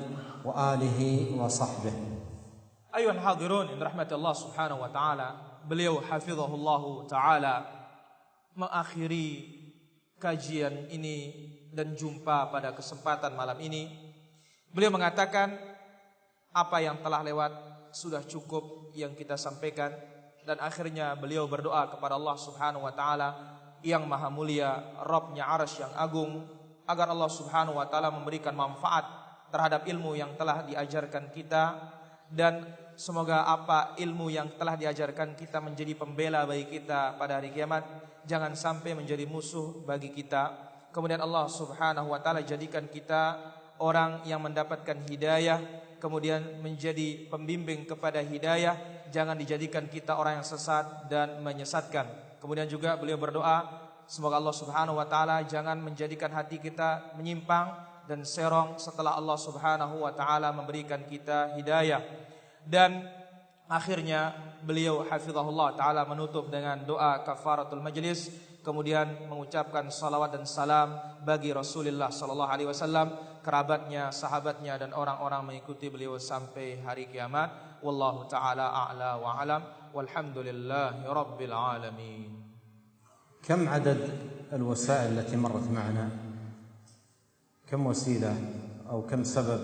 وآله وصحبه. أيها الحاضرون إن رحمة الله سبحانه وتعالى, beliau hafizahullahu ta'ala mengakhiri kajian ini dan jumpa pada kesempatan malam ini. Beliau mengatakan, apa yang telah lewat sudah cukup yang kita sampaikan, dan akhirnya beliau berdoa kepada Allah Subhanahu wa taala yang maha mulia, Rabbnya Arsy yang agung, agar Allah Subhanahu wa taala memberikan manfaat terhadap ilmu yang telah diajarkan kita, dan semoga apa ilmu yang telah diajarkan kita menjadi pembela bagi kita pada hari kiamat, jangan sampai menjadi musuh bagi kita. Kemudian Allah Subhanahu wa taala jadikan kita orang yang mendapatkan hidayah, kemudian menjadi pembimbing kepada hidayah, jangan dijadikan kita orang yang sesat dan menyesatkan. Kemudian juga beliau berdoa, semoga Allah Subhanahu wa taala jangan menjadikan hati kita menyimpang dan serong setelah Allah Subhanahu wa taala memberikan kita hidayah. Dan akhirnya beliau hafizahullah taala menutup dengan doa kafaratul majlis, kemudian mengucapkan salawat dan salam bagi Rasulullah sallallahu alaihi wasallam, kerabatnya, sahabatnya dan orang-orang mengikuti beliau sampai hari kiamat. Wallahu taala a'la wa alam, walhamdulillahi rabbil alamin. كم عدد الوسائل التي مرت معنا؟ كم وسيلة أو كم سبب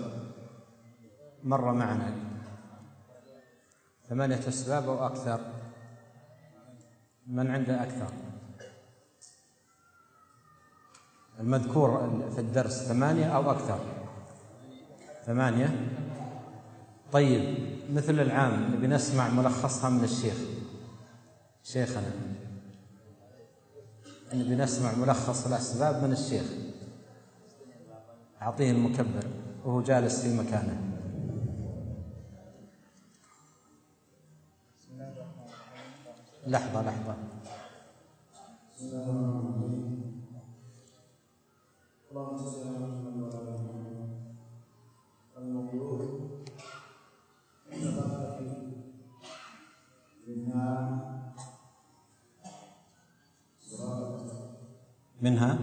مر معنا؟ 8 أسباب أو أكثر؟ من عنده أكثر؟ المذكور في الدرس 8 أو أكثر؟ 8. طيب مثل العام نبي نسمع ملخصها من الشيخ، شيخنا نبي نسمع ملخص الأسباب من الشيخ، أعطيه المكبر وهو جالس في مكانه. لحظة منها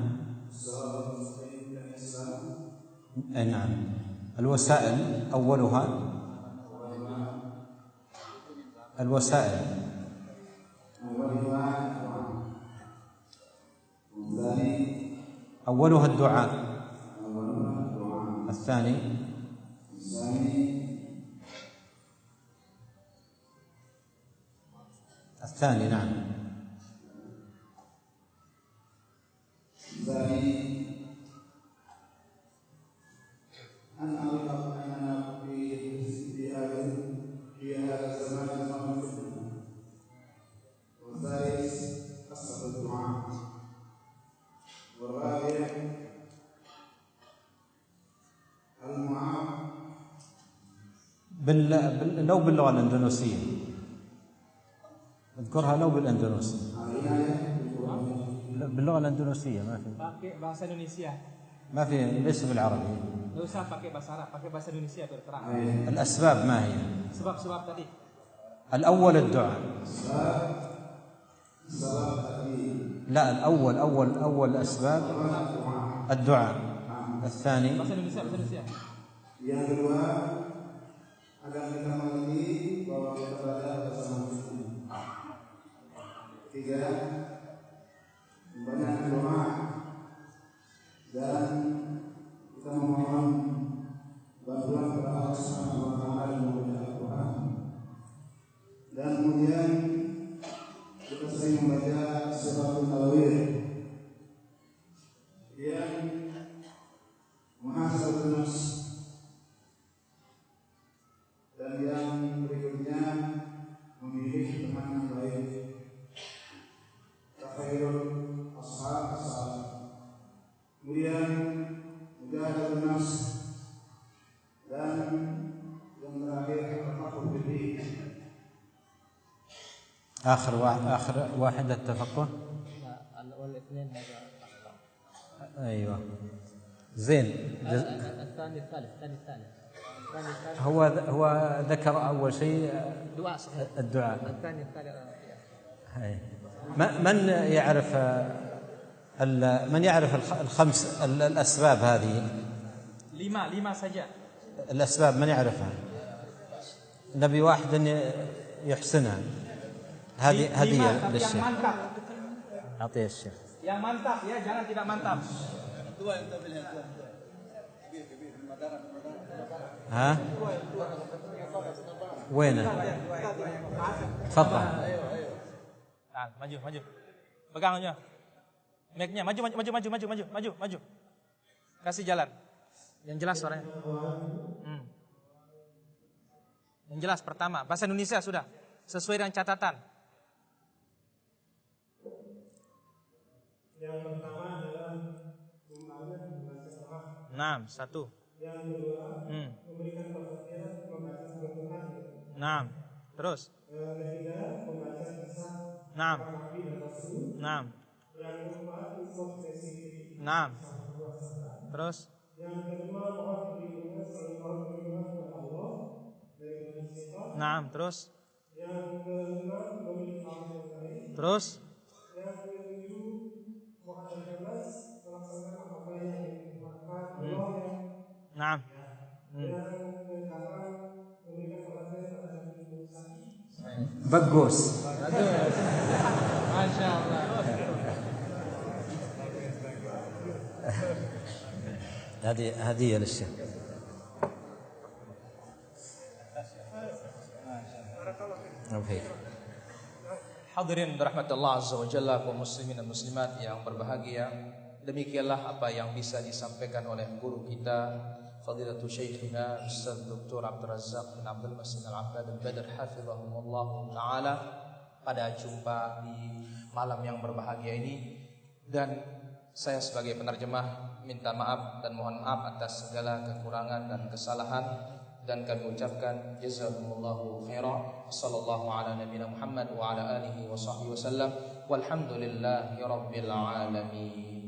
أي نعم. الوسائل أولها أولها الدعاء، الثاني نعم، أن أعرف أننا في هذا الزمان زمان الفتنة. والثالث قصة الدعاء. والرابع المعاق لو باللغة الأندونيسية اذكرها، لو بالأندونيسية، باللغة الأندونيسية ما في. pakai bahasa Indonesia. ما في، ليس بالعربي. Enggak usah pakai bahasa Arab, pakai bahasa Indonesia biar terang. الأسباب ما هي؟ Sebab-sebab tadi. الأول الدعاء. لا، أول أسباب الدعاء. الثاني Bahasa Indonesia. Yang kedua, agar kita mengerti bahwa kita berada bersama Tuhan. Tiga, membanyak doa dan kita memohon bantuan kepada Allah Subhanahu wa taala yang membaca Al-Qur'an. Dan kemudian kita sering membaca suratul Tawir yang muhasabah nafs, dan yang berikutnya memilih teman yang baik, takhairul ashab. Kemudian mujahadatun nafs, dan yang terakhir tafaqquh bid-din. آخر واحد التفقه. الأول اثنين أيوة زين. الثاني الثالث. هو ذكر أول شيء دعاء صحيح. الدعاء. الثاني الثالث. من يعرف الخمس الأسباب هذه؟ 5 saja. الأسباب من يعرفها؟ نبي واحد يحسنها. هذه للشيخ. Yang mantap. أعطيه الشيخ. Yang mantap ya, jangan tidak mantap. ها؟ وينه؟ تفضل. Maju. Pegang aja. Mic-nya maju. Kasih jalan. Yang jelas suaranya. Yang jelas pertama, bahasa Indonesia sudah sesuai dengan catatan. Yang pertama adalah membaca Al-Quran. Nah, satu. Yang kedua, memberikan perhatian membaca Al-Quran. Nah, terus. Yang ketiga, membaca kisah Nah. Nabi dan Rasul. Nah. Yang keempat, info spesifik. Nah. Terus. Yang kedua, mohon perlindungan kepada Allah dari sifat. Nah, terus. Yang kelima, memiliki amal yang baik. Terus. Yang ketujuh, muhasabah melaksanakan apa yang dilakukan Allah yang. Nah. Yang kedelapan, memberikan perhatian terhadap ibu sakit. Bagus. Masya Allah. هذه للشيخ. Hadirin rahmatullah azza wa jalla, kaum muslimin dan muslimat yang berbahagia. Demikianlah apa yang bisa disampaikan oleh guru kita Fadilatul Syekhina Ustaz Dr. Abdul Razak bin Abdul Masin Al-Abbad Al-Badr hafizahumullah taala pada jumpa di malam yang berbahagia ini. Dan saya sebagai penerjemah minta maaf dan mohon maaf atas segala kekurangan dan kesalahan, dan kami ucapkan jazakumullahu khairan. Sallallahu ala nabiyina Muhammad wa ala alihi wa sahbihi wasallam. Walhamdulillahi rabbil alamin.